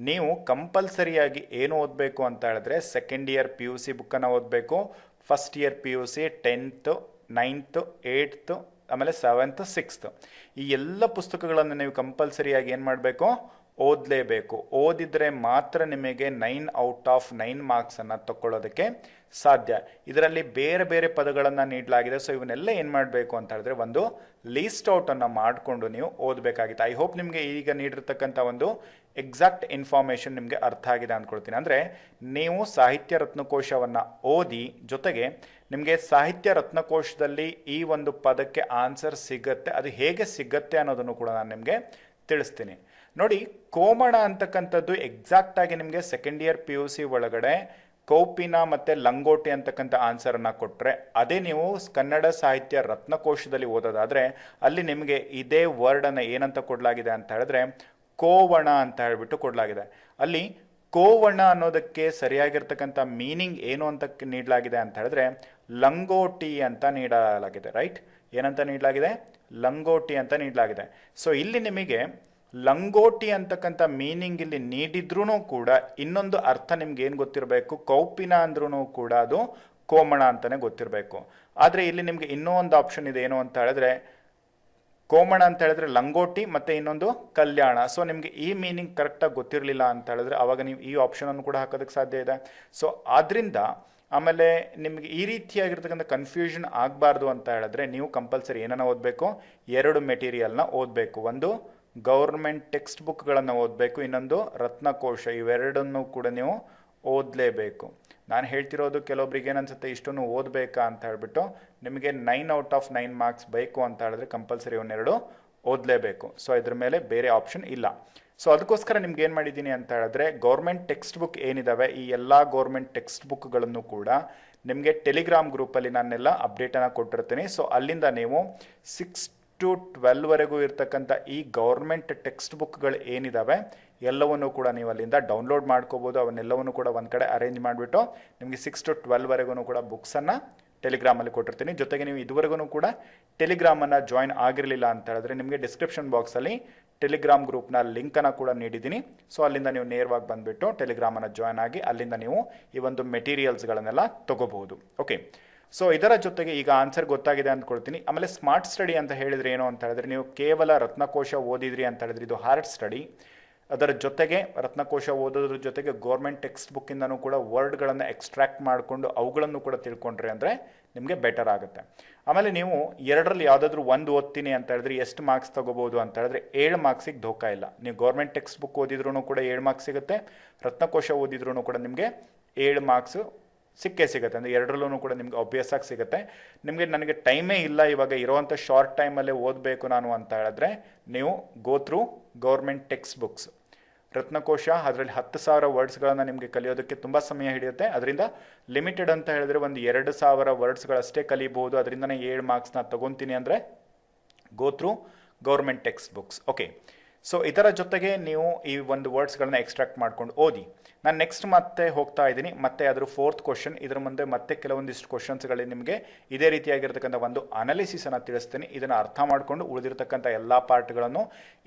ನೀವು ಕಂಪಲ್ಸರಿಯಾಗಿ ಏನು ಓದಬೇಕು ಅಂತ ಹೇಳಿದ್ರೆ ಸೆಕೆಂಡ್ ಇಯರ್ PUC ಬುಕ್ಕನ್ನು ಓದಬೇಕು. First year PUC 10th 9th 8th ಆಮೇಲೆ 7th 6th ಈ ಎಲ್ಲ ಪುಸ್ತಕಗಳನ್ನು ನೀವು ಕಂಪಲ್ಸರಿಯಾಗಿ ಏನು ಮಾಡಬೇಕು, ಓದಲೇಬೇಕು. ಓದಿದರೆ ಮಾತ್ರ ನಿಮಗೆ 9 ಔಟ್ ಆಫ್ 9 ಮಾರ್ಕ್ಸನ್ನು ತಗೊಳ್ಳೋದಕ್ಕೆ ಸಾಧ್ಯ. ಇದರಲ್ಲಿ ಬೇರೆ ಬೇರೆ ಪದಗಳನ್ನು ನೀಡಲಾಗಿದೆ. ಸೊ ಇವನ್ನೆಲ್ಲ ಏನು ಮಾಡಬೇಕು ಅಂತ ಹೇಳಿದ್ರೆ ಒಂದು ಲೀಸ್ಟ್ ಔಟನ್ನು ಮಾಡಿಕೊಂಡು ನೀವು ಓದಬೇಕಾಗಿತ್ತು. ಐ ಹೋಪ್ ನಿಮಗೆ ಈಗ ನೀಡಿರ್ತಕ್ಕಂಥ ಒಂದು ಎಕ್ಸಾಕ್ಟ್ ಇನ್ಫಾರ್ಮೇಷನ್ ನಿಮಗೆ ಅರ್ಥ ಆಗಿದೆ ಅಂದ್ಕೊಳ್ತೀನಿ. ಅಂದರೆ ನೀವು ಸಾಹಿತ್ಯ ರತ್ನಕೋಶವನ್ನು ಓದಿ ಜೊತೆಗೆ ನಿಮಗೆ ಸಾಹಿತ್ಯ ರತ್ನಕೋಶದಲ್ಲಿ ಈ ಒಂದು ಪದಕ್ಕೆ ಆನ್ಸರ್ ಸಿಗತ್ತೆ, ಅದು ಹೇಗೆ ಸಿಗತ್ತೆ ಅನ್ನೋದನ್ನು ಕೂಡ ನಾನು ನಿಮಗೆ ತಿಳಿಸ್ತೀನಿ. ನೋಡಿ, ಕೋಮಣ ಅಂತಕ್ಕಂಥದ್ದು ಎಕ್ಸಾಕ್ಟಾಗಿ ನಿಮಗೆ ಸೆಕೆಂಡ್ ಇಯರ್ PUC ಒಳಗಡೆ ಕೌಪಿನ ಮತ್ತು ಲಂಗೋಟಿ ಅಂತಕ್ಕಂಥ ಆನ್ಸರನ್ನು ಕೊಟ್ಟರೆ ಅದೇ ನೀವು ಕನ್ನಡ ಸಾಹಿತ್ಯ ರತ್ನಕೋಶದಲ್ಲಿ ಓದೋದಾದರೆ ಅಲ್ಲಿ ನಿಮಗೆ ಇದೇ ವರ್ಡನ್ನು ಏನಂತ ಕೊಡಲಾಗಿದೆ ಅಂತ ಹೇಳಿದ್ರೆ ಕೋವಣ ಅಂತ ಹೇಳಿಬಿಟ್ಟು ಕೊಡಲಾಗಿದೆ. ಅಲ್ಲಿ ಕೋವಣ ಅನ್ನೋದಕ್ಕೆ ಸರಿಯಾಗಿರ್ತಕ್ಕಂಥ ಮೀನಿಂಗ್ ಏನು ಅಂತ ನೀಡಲಾಗಿದೆ ಅಂತ ಹೇಳಿದ್ರೆ ಲಂಗೋಟಿ ಅಂತ ನೀಡಲಾಗಿದೆ. ರೈಟ್, ಏನಂತ ನೀಡಲಾಗಿದೆ, ಲಂಗೋಟಿ ಅಂತ ನೀಡಲಾಗಿದೆ. ಸೊ ಇಲ್ಲಿ ನಿಮಗೆ ಲಂಗೋಟಿ ಅಂತಕ್ಕಂಥ ಮೀನಿಂಗ್ ಇಲ್ಲಿ ನೀಡಿದ್ರೂ ಕೂಡ ಇನ್ನೊಂದು ಅರ್ಥ ನಿಮ್ಗೆ ಏನು ಗೊತ್ತಿರಬೇಕು, ಕೌಪಿನ ಅಂದ್ರೂ ಕೂಡ ಅದು ಕೋಮಣ ಅಂತಲೇ ಗೊತ್ತಿರಬೇಕು. ಆದರೆ ಇಲ್ಲಿ ನಿಮಗೆ ಇನ್ನೂ ಒಂದು ಆಪ್ಷನ್ ಇದೆ, ಏನು ಅಂತ ಹೇಳಿದ್ರೆ ಕೋಮಣ ಅಂತ ಹೇಳಿದ್ರೆ ಲಂಗೋಟಿ ಮತ್ತು ಇನ್ನೊಂದು ಕಲ್ಯಾಣ. ಸೊ ನಿಮಗೆ ಈ ಮೀನಿಂಗ್ ಕರೆಕ್ಟಾಗಿ ಗೊತ್ತಿರಲಿಲ್ಲ ಅಂತ ಹೇಳಿದ್ರೆ ಆವಾಗ ನೀವು ಈ ಆಪ್ಷನನ್ನು ಕೂಡ ಹಾಕೋದಕ್ಕೆ ಸಾಧ್ಯ ಇದೆ. ಸೊ ಆದ್ದರಿಂದ ಆಮೇಲೆ ನಿಮಗೆ ಈ ರೀತಿಯಾಗಿರ್ತಕ್ಕಂಥ ಕನ್ಫ್ಯೂಷನ್ ಆಗಬಾರ್ದು ಅಂತ ಹೇಳಿದ್ರೆ ನೀವು ಕಂಪಲ್ಸರಿ ಏನನ್ನ ಓದಬೇಕು, 2 ಮೆಟೀರಿಯಲ್ನ ಓದಬೇಕು. ಒಂದು ಗೌರ್ಮೆಂಟ್ ಟೆಕ್ಸ್ಟ್ ಬುಕ್ಗಳನ್ನು ಓದಬೇಕು, ಇನ್ನೊಂದು ರತ್ನಕೋಶ. ಇವೆರಡನ್ನು ಕೂಡ ನೀವು ಓದಲೇಬೇಕು. ನಾನು ಹೇಳ್ತಿರೋದು ಕೆಲವೊಬ್ರಿಗೆ ಏನನ್ಸುತ್ತೆ ಇಷ್ಟನ್ನು ಓದಬೇಕಾ ಅಂತ ಹೇಳ್ಬಿಟ್ಟು, ನಿಮಗೆ 9 ಔಟ್ ಆಫ್ 9 ಮಾರ್ಕ್ಸ್ ಬೇಕು ಅಂತ ಹೇಳಿದ್ರೆ ಕಂಪಲ್ಸರಿ ಇವನ್ನೆರಡು ಓದಲೇಬೇಕು. ಸೊ ಇದ್ರ ಮೇಲೆ ಬೇರೆ ಆಪ್ಷನ್ ಇಲ್ಲ. ಸೊ ಅದಕ್ಕೋಸ್ಕರ ನಿಮ್ಗೆ ಏನು ಮಾಡಿದ್ದೀನಿ ಅಂತ ಹೇಳಿದ್ರೆ ಗೌರ್ಮೆಂಟ್ ಟೆಕ್ಸ್ಟ್ ಬುಕ್ ಏನಿದಾವೆ ಈ ಎಲ್ಲ ಗೌರ್ಮೆಂಟ್ ಟೆಕ್ಸ್ಟ್ ಬುಕ್ಗಳನ್ನು ಕೂಡ ನಿಮಗೆ ಟೆಲಿಗ್ರಾಮ್ ಗ್ರೂಪಲ್ಲಿ ನಾನೆಲ್ಲ ಅಪ್ಡೇಟನ್ನು ಕೊಟ್ಟಿರ್ತೀನಿ. ಸೊ ಅಲ್ಲಿಂದ ನೀವು 6 to 12 ವರೆಗೂ ಇರ್ತಕ್ಕಂಥ ಈ ಗೌರ್ಮೆಂಟ್ ಟೆಕ್ಸ್ಟ್ ಬುಕ್ಗಳು ಏನಿದಾವೆ ಎಲ್ಲವನ್ನು ಕೂಡ ನೀವು ಅಲ್ಲಿಂದ ಡೌನ್ಲೋಡ್ ಮಾಡ್ಕೋಬೋದು. ಅವನ್ನೆಲ್ಲವನ್ನು ಕೂಡ ಒಂದು ಕಡೆ ಅರೇಂಜ್ ಮಾಡಿಬಿಟ್ಟು ನಿಮಗೆ 6 to 12 ವರೆಗೂ ಕೂಡ ಬುಕ್ಸನ್ನು ಟೆಲಿಗ್ರಾಮಲ್ಲಿ ಕೊಟ್ಟಿರ್ತೀನಿ. ಜೊತೆಗೆ ನೀವು ಇದುವರೆಗೂ ಕೂಡ ಟೆಲಿಗ್ರಾಮನ್ನು ಜಾಯಿನ್ ಆಗಿರಲಿಲ್ಲ ಅಂತ ಹೇಳಿದ್ರೆ ನಿಮಗೆ ಡಿಸ್ಕ್ರಿಪ್ಷನ್ ಬಾಕ್ಸಲ್ಲಿ ಟೆಲಿಗ್ರಾಮ್ ಗ್ರೂಪ್ನ ಲಿಂಕನ್ನು ಕೂಡ ನೀಡಿದ್ದೀನಿ. ಸೊ ಅಲ್ಲಿಂದ ನೀವು ನೇರವಾಗಿ ಬಂದುಬಿಟ್ಟು ಟೆಲಿಗ್ರಾಮನ್ನು ಜಾಯ್ನ್ ಆಗಿ ಅಲ್ಲಿಂದ ನೀವು ಈ ಒಂದು ಮೆಟೀರಿಯಲ್ಸ್ಗಳನ್ನೆಲ್ಲ ತೊಗೋಬಹುದು. ಓಕೆ, ಸೊ ಇದರ ಜೊತೆಗೆ ಈಗ ಆನ್ಸರ್ ಗೊತ್ತಾಗಿದೆ ಅಂದ್ಕೊಳ್ತೀನಿ. ಆಮೇಲೆ ಸ್ಮಾರ್ಟ್ ಸ್ಟಡಿ ಅಂತ ಹೇಳಿದ್ರೆ ಏನು ಅಂತ ಹೇಳಿದ್ರೆ ನೀವು ಕೇವಲ ರತ್ನಕೋಶ ಓದಿದ್ರಿ ಅಂತ ಹೇಳಿದ್ರೆ ಇದು ಹಾರ್ಡ್ ಸ್ಟಡಿ. ಅದರ ಜೊತೆಗೆ ರತ್ನಕೋಶ ಓದೋದ್ರ ಜೊತೆಗೆ ಗೌರ್ಮೆಂಟ್ ಟೆಕ್ಸ್ಟ್ ಬುಕ್ಕಿಂದನೂ ಕೂಡ ವರ್ಡ್ಗಳನ್ನು ಎಕ್ಸ್ಟ್ರಾಕ್ಟ್ ಮಾಡಿಕೊಂಡು ಅವುಗಳನ್ನು ಕೂಡ ತಿಳ್ಕೊಂಡ್ರೆ ಅಂದರೆ ನಿಮಗೆ ಬೆಟರ್ ಆಗುತ್ತೆ. ಆಮೇಲೆ ನೀವು ಎರಡರಲ್ಲಿ ಯಾವುದಾದ್ರೂ ಒಂದು ಓದ್ತೀನಿ ಅಂತ ಹೇಳಿದ್ರೆ ಎಷ್ಟು ಮಾರ್ಕ್ಸ್ ತೊಗೋಬೋದು ಅಂತ ಹೇಳಿದ್ರೆ 7 ಮಾರ್ಕ್ಸಿಗೆ ಧೋಕಾ ಇಲ್ಲ. ನೀವು ಗೌರ್ಮೆಂಟ್ ಟೆಕ್ಸ್ಟ್ ಬುಕ್ ಓದಿದ್ರೂ ಕೂಡ 7 ಮಾರ್ಕ್ಸ್ ಸಿಗುತ್ತೆ, ರತ್ನಕೋಶ ಓದಿದ್ರೂ ಕೂಡ ನಿಮಗೆ 7 ಮಾರ್ಕ್ಸು ಸಿಕ್ಕೇ ಸಿಗುತ್ತೆ. ಅಂದರೆ ಎರಡರಲ್ಲೂ ಕೂಡ ನಿಮ್ಗೆ ಅಭ್ಯಾಸ ಸಿಗುತ್ತೆ. ನನಗೆ ಟೈಮೇ ಇಲ್ಲ ಇವಾಗ ಇರೋವಂಥ ಶಾರ್ಟ್ ಟೈಮಲ್ಲೇ ಓದಬೇಕು ನಾನು ಅಂತ ಹೇಳಿದ್ರೆ ನೀವು go through government text books. Ratnakosha ಅದರಲ್ಲಿ 10,000 ವರ್ಡ್ಸ್ಗಳನ್ನು ನಿಮಗೆ ಕಲಿಯೋದಕ್ಕೆ ತುಂಬ ಸಮಯ ಹಿಡಿಯುತ್ತೆ. ಅದರಿಂದ ಲಿಮಿಟೆಡ್ ಅಂತ ಹೇಳಿದ್ರೆ ಒಂದು 2,000 ವರ್ಡ್ಸ್ಗಳಷ್ಟೇ ಕಲಿಬಹುದು. ಅದರಿಂದನೇ 7 ಮಾರ್ಕ್ಸ್ನ ತೊಗೊತೀನಿ ಅಂದರೆ ಗೋ through government text books. Okay, so ಇದರ ಜೊತೆಗೆ ನೀವು ಈ ಒಂದು ವರ್ಡ್ಸ್ಗಳನ್ನ ಎಕ್ಸ್ಟ್ರಾಕ್ಟ್ ಮಾಡ್ಕೊಂಡು ಓದಿ. ನಾನು ನೆಕ್ಸ್ಟ್ ಮತ್ತೆ ಹೋಗ್ತಾ ಇದ್ದೀನಿ, ಮತ್ತೆ ಅದ್ರ 4th ಕ್ವಶನ್, ಇದ್ರ ಮುಂದೆ ಮತ್ತೆ ಕೆಲವೊಂದಿಷ್ಟು ಕ್ವಶನ್ಸ್ಗಳಲ್ಲಿ ನಿಮಗೆ ಇದೇ ರೀತಿಯಾಗಿರ್ತಕ್ಕಂಥ ಒಂದು ಅನಾಲಿಸಿಸನ್ನು ತಿಳಿಸ್ತೀನಿ. ಇದನ್ನು ಅರ್ಥ ಮಾಡಿಕೊಂಡು ಉಳಿದಿರ್ತಕ್ಕಂಥ ಎಲ್ಲ ಪಾರ್ಟ್ಗಳನ್ನು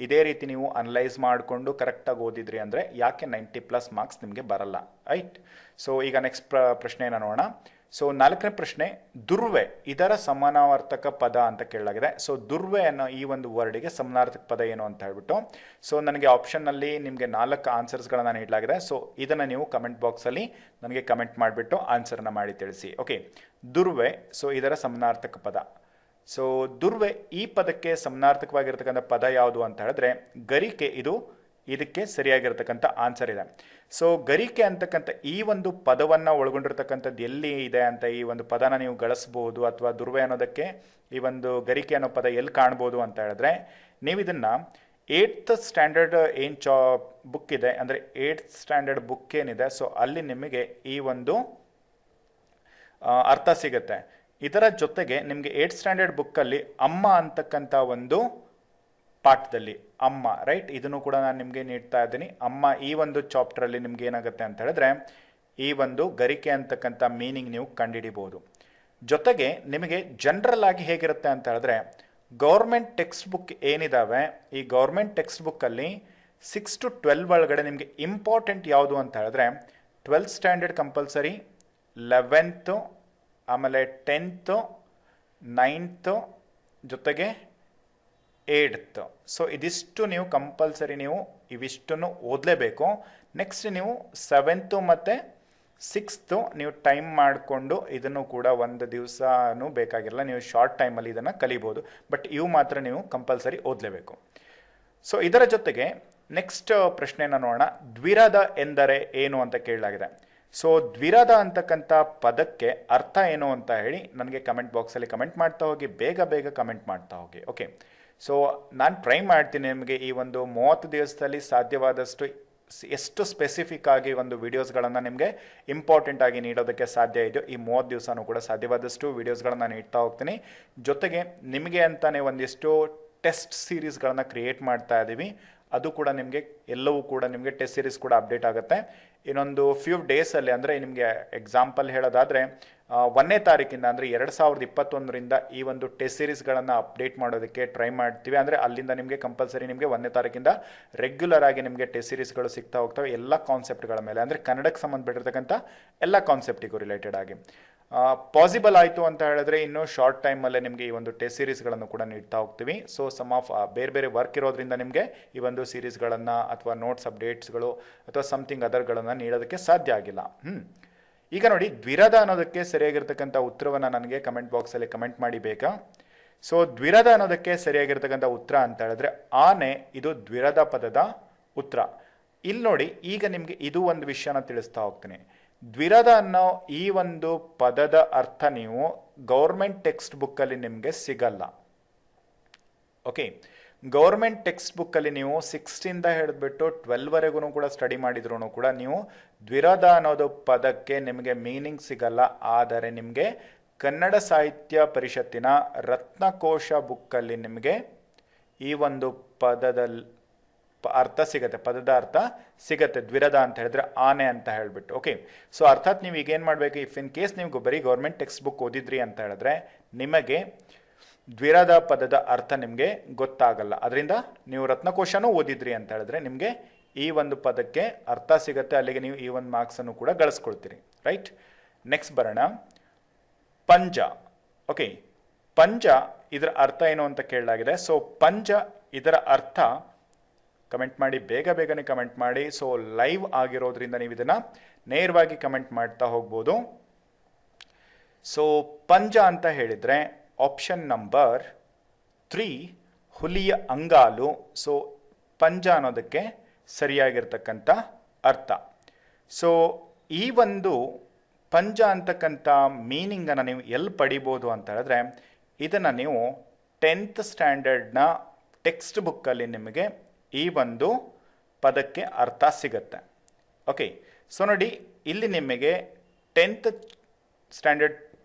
ಇದೇ ರೀತಿ ನೀವು ಅನಲೈಸ್ ಮಾಡಿಕೊಂಡು ಕರೆಕ್ಟಾಗಿ ಓದಿದ್ರಿ ಅಂದರೆ ಯಾಕೆ 90+ ಮಾರ್ಕ್ಸ್ ನಿಮಗೆ ಬರಲ್ಲ, ರೈಟ್? ಸೊ ಈಗ ನೆಕ್ಸ್ಟ್ ಪ್ರಶ್ನೆಯನ್ನು ನೋಡೋಣ. ಸೊ 4ನೇ ಪ್ರಶ್ನೆ, ದುರ್ವೆ ಇದರ ಸಮಾನಾರ್ಥಕ ಪದ ಅಂತ ಕೇಳಲಾಗಿದೆ. ಸೊ ದುರ್ವೆ ಅನ್ನೋ ಈ ಒಂದು ವರ್ಡಿಗೆ ಸಮಾನಾರ್ಥಕ ಪದ ಏನು ಅಂತ ಹೇಳ್ಬಿಟ್ಟು, ಸೊ ನನಗೆ ಆಪ್ಷನ್ನಲ್ಲಿ ನಿಮಗೆ 4 ಆನ್ಸರ್ಸ್ಗಳನ್ನು ನೀಡಲಾಗಿದೆ. ಸೊ ಇದನ್ನು ನೀವು ಕಮೆಂಟ್ ಬಾಕ್ಸಲ್ಲಿ ನನಗೆ ಕಮೆಂಟ್ ಮಾಡಿಬಿಟ್ಟು ಆನ್ಸರ್ನ ಮಾಡಿ ತಿಳಿಸಿ. ಓಕೆ, ದುರ್ವೆ, ಸೊ ಇದರ ಸಮಾನಾರ್ಥಕ ಪದ. ಸೊ ದುರ್ವೆ ಈ ಪದಕ್ಕೆ ಸಮಾನಾರ್ಥಕವಾಗಿರ್ತಕ್ಕಂಥ ಪದ ಯಾವುದು ಅಂತ ಹೇಳಿದ್ರೆ ಗರಿಕೆ, ಇದು ಇದಕ್ಕೆ ಸರಿಯಾಗಿರ್ತಕ್ಕಂಥ ಆನ್ಸರ್ ಇದೆ. ಸೊ ಗರಿಕೆ ಅಂತಕ್ಕಂಥ ಈ ಒಂದು ಪದವನ್ನು ಒಳಗೊಂಡಿರ್ತಕ್ಕಂಥದ್ದು ಎಲ್ಲಿ ಇದೆ ಅಂತ, ಈ ಒಂದು ಪದನ ನೀವು ಗಳಿಸ್ಬೋದು ಅಥವಾ ದುರ್ವೆ ಅನ್ನೋದಕ್ಕೆ ಈ ಒಂದು ಗರಿಕೆ ಅನ್ನೋ ಪದ ಎಲ್ಲಿ ಕಾಣ್ಬೋದು ಅಂತ ಹೇಳಿದ್ರೆ, ನೀವು ಇದನ್ನು 8th ಸ್ಟ್ಯಾಂಡರ್ಡ್ ಏನು ಬುಕ್ ಇದೆ, ಅಂದರೆ 8th ಸ್ಟ್ಯಾಂಡರ್ಡ್ ಬುಕ್ ಏನಿದೆ, ಸೊ ಅಲ್ಲಿ ನಿಮಗೆ ಈ ಒಂದು ಅರ್ಥ ಸಿಗುತ್ತೆ. ಇದರ ಜೊತೆಗೆ ನಿಮಗೆ 8th ಸ್ಟ್ಯಾಂಡರ್ಡ್ ಬುಕ್ಕಲ್ಲಿ ಅಮ್ಮ ಅಂತಕ್ಕಂಥ ಒಂದು ಪಾಠದಲ್ಲಿ ಅಮ್ಮ, ರೈಟ್, ಇದನ್ನು ಕೂಡ ನಾನು ನಿಮಗೆ ನೀಡ್ತಾ ಇದ್ದೀನಿ. ಅಮ್ಮ ಈ ಒಂದು ಚಾಪ್ಟರಲ್ಲಿ ನಿಮ್ಗೆ ಏನಾಗುತ್ತೆ ಅಂತ ಹೇಳಿದ್ರೆ ಈ ಒಂದು ಗರಿಕೆ ಅಂತಕ್ಕಂಥ ಮೀನಿಂಗ್ ನೀವು ಕಂಡುಹಿಡಿಬಹುದು. ಜೊತೆಗೆ ನಿಮಗೆ ಜನರಲ್ ಆಗಿ ಹೇಗಿರುತ್ತೆ ಅಂತ ಹೇಳಿದ್ರೆ, ಗೌರ್ಮೆಂಟ್ ಟೆಕ್ಸ್ಟ್ ಬುಕ್ ಏನಿದಾವೆ, ಈ ಗೌರ್ಮೆಂಟ್ ಟೆಕ್ಸ್ಟ್ ಬುಕ್ಕಲ್ಲಿ 6 to 12 ಒಳಗಡೆ ನಿಮಗೆ ಇಂಪಾರ್ಟೆಂಟ್ ಯಾವುದು ಅಂತ ಹೇಳಿದ್ರೆ 12th ಸ್ಟ್ಯಾಂಡರ್ಡ್ ಕಂಪಲ್ಸರಿ, 11th, ಆಮೇಲೆ 10th, 9th, ಜೊತೆಗೆ 8th. ಸೊ ಇದಿಷ್ಟು ನೀವು ಕಂಪಲ್ಸರಿ ನೀವು ಇವಿಷ್ಟನ್ನು ಓದಲೇಬೇಕು. ನೆಕ್ಸ್ಟ್ ನೀವು 7th ಮತ್ತು 6th ನೀವು ಟೈಮ್ ಮಾಡಿಕೊಂಡು ಇದನ್ನು ಕೂಡ ಒಂದು ದಿವಸನೂ ಬೇಕಾಗಿರಲ್ಲ, ನೀವು ಶಾರ್ಟ್ ಟೈಮಲ್ಲಿ ಇದನ್ನು ಕಲಿಬೋದು. ಬಟ್ ಇವು ಮಾತ್ರ ನೀವು ಕಂಪಲ್ಸರಿ ಓದಲೇಬೇಕು. ಸೊ ಇದರ ಜೊತೆಗೆ ನೆಕ್ಸ್ಟ್ ಪ್ರಶ್ನೆಯನ್ನು ನೋಡೋಣ. ದ್ವಿರದ ಎಂದರೆ ಏನು ಅಂತ ಕೇಳಲಾಗಿದೆ. ಸೊ ದ್ವಿರದ ಅಂತಕ್ಕಂಥ ಪದಕ್ಕೆ ಅರ್ಥ ಏನು ಅಂತ ಹೇಳಿ ನನಗೆ ಕಮೆಂಟ್ ಬಾಕ್ಸಲ್ಲಿ ಕಮೆಂಟ್ ಮಾಡ್ತಾ ಹೋಗಿ, ಬೇಗ ಬೇಗ ಕಮೆಂಟ್ ಮಾಡ್ತಾ ಹೋಗಿ. ಓಕೆ, ಸೊ ನಾನು ಟ್ರೈ ಮಾಡ್ತೀನಿ ನಿಮಗೆ ಈ ಒಂದು 30 ದಿವಸದಲ್ಲಿ ಸಾಧ್ಯವಾದಷ್ಟು ಎಷ್ಟು ಸ್ಪೆಸಿಫಿಕ್ ಆಗಿ ಒಂದು ವಿಡಿಯೋಸ್ಗಳನ್ನು ನಿಮಗೆ ಇಂಪಾರ್ಟೆಂಟ್ ಆಗಿ ನೀಡೋದಕ್ಕೆ ಸಾಧ್ಯ ಇದೆಯೋ ಈ 30 ದಿವಸನೂ ಕೂಡ ಸಾಧ್ಯವಾದಷ್ಟು ವಿಡಿಯೋಸ್ಗಳನ್ನು ನೀಡ್ತಾ ಹೋಗ್ತೀನಿ. ಜೊತೆಗೆ ನಿಮಗೆ ಅಂತಲೇ ಒಂದಿಷ್ಟು ಟೆಸ್ಟ್ ಸೀರೀಸ್ಗಳನ್ನು ಕ್ರಿಯೇಟ್ ಮಾಡ್ತಾ ಇದ್ದೀವಿ. ಅದು ಕೂಡ ನಿಮಗೆ ಎಲ್ಲವೂ ಕೂಡ ನಿಮಗೆ ಟೆಸ್ಟ್ ಸೀರೀಸ್ ಕೂಡ ಅಪ್ಡೇಟ್ ಆಗುತ್ತೆ. ಇನ್ನೊಂದು ಫ್ಯೂ ಡೇಸಲ್ಲಿ, ಅಂದರೆ ನಿಮಗೆ ಎಕ್ಸಾಂಪಲ್ ಹೇಳೋದಾದರೆ 1ನೇ ತಾರೀಕಿಂದ ಅಂದರೆ 2021ರಿಂದ ಈ ಒಂದು ಟೆಸ್ಟ್ ಸೀರೀಸ್ಗಳನ್ನು ಅಪ್ಡೇಟ್ ಮಾಡೋದಕ್ಕೆ ಟ್ರೈ ಮಾಡ್ತೀವಿ. ಅಂದರೆ ಅಲ್ಲಿಂದ ನಿಮಗೆ ಕಂಪಲ್ಸರಿ ನಿಮಗೆ 1ನೇ ತಾರೀಕಿಂದ ರೆಗ್ಯುಲರ್ ಆಗಿ ನಿಮಗೆ ಟೆಸ್ಟ್ ಸೀರೀಸ್ಗಳು ಸಿಗ್ತಾ ಹೋಗ್ತವೆ ಎಲ್ಲ ಕಾನ್ಸೆಪ್ಟ್ಗಳ ಮೇಲೆ, ಅಂದರೆ ಕನ್ನಡಕ್ಕೆ ಸಂಬಂಧಪಟ್ಟಿರ್ತಕ್ಕಂಥ ಎಲ್ಲ ಕಾನ್ಸೆಪ್ಟಿಗೂ ರಿಲೇಟೆಡ್ ಆಗಿ. ಪಾಸಿಬಲ್ ಆಯಿತು ಅಂತ ಹೇಳಿದ್ರೆ ಇನ್ನು ಶಾರ್ಟ್ ಟೈಮಲ್ಲೇ ನಿಮಗೆ ಈ ಒಂದು ಟೆಸ್ಟ್ ಸೀರೀಸ್ಗಳನ್ನು ಕೂಡ ನೀಡ್ತಾ ಹೋಗ್ತೀವಿ. ಸೊ ಸಮ್ ಆಫ್ ಬೇರೆ ಬೇರೆ ವರ್ಕ್ ಇರೋದ್ರಿಂದ ನಿಮಗೆ ಈ ಒಂದು ಸೀರೀಸ್ಗಳನ್ನು ಅಥವಾ ನೋಟ್ಸ್ ಅಪ್ಡೇಟ್ಸ್ಗಳು ಅಥವಾ ಸಮಥಿಂಗ್ ಅದರ್ಗಳನ್ನು ನೀಡೋದಕ್ಕೆ ಸಾಧ್ಯ ಆಗಿಲ್ಲ. ಈಗ ನೋಡಿ, ದ್ವಿರದ ಅನ್ನೋದಕ್ಕೆ ಸರಿಯಾಗಿರ್ತಕ್ಕಂಥ ಉತ್ತರವನ್ನು ನನಗೆ ಕಮೆಂಟ್ ಬಾಕ್ಸಲ್ಲಿ ಕಮೆಂಟ್ ಮಾಡಿ ಬೇಕಾ. ಸೊ ದ್ವಿರದ ಅನ್ನೋದಕ್ಕೆ ಸರಿಯಾಗಿರ್ತಕ್ಕಂಥ ಉತ್ತರ ಅಂತ ಹೇಳಿದ್ರೆ ಆನೆ, ಇದು ದ್ವಿರದ ಪದದ ಉತ್ತರ. ಇಲ್ಲಿ ನೋಡಿ, ಈಗ ನಿಮಗೆ ಇದು ಒಂದು ವಿಷಯನ ತಿಳಿಸ್ತಾ ಹೋಗ್ತೀನಿ. ದ್ವಿರದ ಅನ್ನೋ ಈ ಒಂದು ಪದದ ಅರ್ಥ ನೀವು ಗೌರ್ಮೆಂಟ್ ಟೆಕ್ಸ್ಟ್ ಬುಕ್ಕಲ್ಲಿ ನಿಮಗೆ ಸಿಗಲ್ಲ. ಓಕೆ, ಗೌರ್ಮೆಂಟ್ ಟೆಕ್ಸ್ಟ್ ಬುಕ್ಕಲ್ಲಿ ನೀವು 6ರಿಂದ ಹಿಡಿದ್ಬಿಟ್ಟು 12ವರೆಗೂ ಕೂಡ ಸ್ಟಡಿ ಮಾಡಿದ್ರೂ ಕೂಡ ನೀವು ದ್ವಿರದ ಅನ್ನೋದು ಪದಕ್ಕೆ ನಿಮಗೆ ಮೀನಿಂಗ್ ಸಿಗಲ್ಲ. ಆದರೆ ನಿಮಗೆ ಕನ್ನಡ ಸಾಹಿತ್ಯ ಪರಿಷತ್ತಿನ ರತ್ನಕೋಶ ಬುಕ್ಕಲ್ಲಿ ನಿಮಗೆ ಈ ಒಂದು ಪದದ ಅರ್ಥ ಸಿಗುತ್ತೆ, ಪದದ ಅರ್ಥ ಸಿಗುತ್ತೆ. ದ್ವಿರದ ಅಂತ ಹೇಳಿದ್ರೆ ಆನೆ ಅಂತ ಹೇಳ್ಬಿಟ್ಟು. ಓಕೆ, ಸೊ ಅರ್ಥಾತ್ ನೀವು ಈಗೇನು ಮಾಡಬೇಕು, ಇಫ್ ಇನ್ ಕೇಸ್ ನೀವು ಬರೀ ಗೌರ್ಮೆಂಟ್ ಟೆಕ್ಸ್ಟ್ ಬುಕ್ ಓದಿದ್ರಿ ಅಂತ ಹೇಳಿದ್ರೆ ನಿಮಗೆ ದ್ವಿರದ ಪದದ ಅರ್ಥ ನಿಮಗೆ ಗೊತ್ತಾಗಲ್ಲ. ಅದರಿಂದ ನೀವು ರತ್ನಕೋಶನೂ ಓದಿದ್ರಿ ಅಂತ ಹೇಳಿದ್ರೆ ನಿಮಗೆ ಈ ಒಂದು ಪದಕ್ಕೆ ಅರ್ಥ ಸಿಗುತ್ತೆ, ಅಲ್ಲಿಗೆ ನೀವು ಈ ಒಂದು ಮಾರ್ಕ್ಸನ್ನು ಕೂಡ ಗಳಿಸ್ಕೊಳ್ತೀರಿ, ರೈಟ್? ನೆಕ್ಸ್ಟ್ ಬರೋಣ, ಪಂಜ. ಓಕೆ, ಪಂಜ ಇದರ ಅರ್ಥ ಏನು ಅಂತ ಕೇಳಲಾಗಿದೆ. ಸೊ ಪಂಜ ಇದರ ಅರ್ಥ ಕಮೆಂಟ್ ಮಾಡಿ, ಬೇಗ ಬೇಗನೆ ಕಮೆಂಟ್ ಮಾಡಿ. ಸೊ ಲೈವ್ ಆಗಿರೋದ್ರಿಂದ ನೀವು ಇದನ್ನು ನೇರವಾಗಿ ಕಮೆಂಟ್ ಮಾಡ್ತಾ ಹೋಗ್ಬೋದು. ಸೊ ಪಂಜ ಅಂತ ಹೇಳಿದರೆ ಆಪ್ಷನ್ ನಂಬರ್ 3 ಹುಲಿಯ ಅಂಗಾಲು. ಸೊ ಪಂಜ ಅನ್ನೋದಕ್ಕೆ ಸರಿಯಾಗಿರ್ತಕ್ಕಂಥ ಅರ್ಥ. ಸೊ ಈ ಒಂದು ಪಂಜ ಅಂತಕ್ಕಂಥ ಮೀನಿಂಗನ್ನು ನೀವು ಎಲ್ಲಿ ಪಡಿಬೋದು ಅಂತ ಹೇಳಿದ್ರೆ ಇದನ್ನು ನೀವು 10th ಸ್ಟ್ಯಾಂಡರ್ಡ್ನ ಟೆಕ್ಸ್ಟ್ ಬುಕ್ಕಲ್ಲಿ ನಿಮಗೆ ಈ ಒಂದು ಪದಕ್ಕೆ ಅರ್ಥ ಸಿಗುತ್ತೆ. ಓಕೆ, ಸೊ ನೋಡಿ, ಇಲ್ಲಿ ನಿಮಗೆ 10th ಸ್ಟ್ಯಾಂಡರ್ಡ್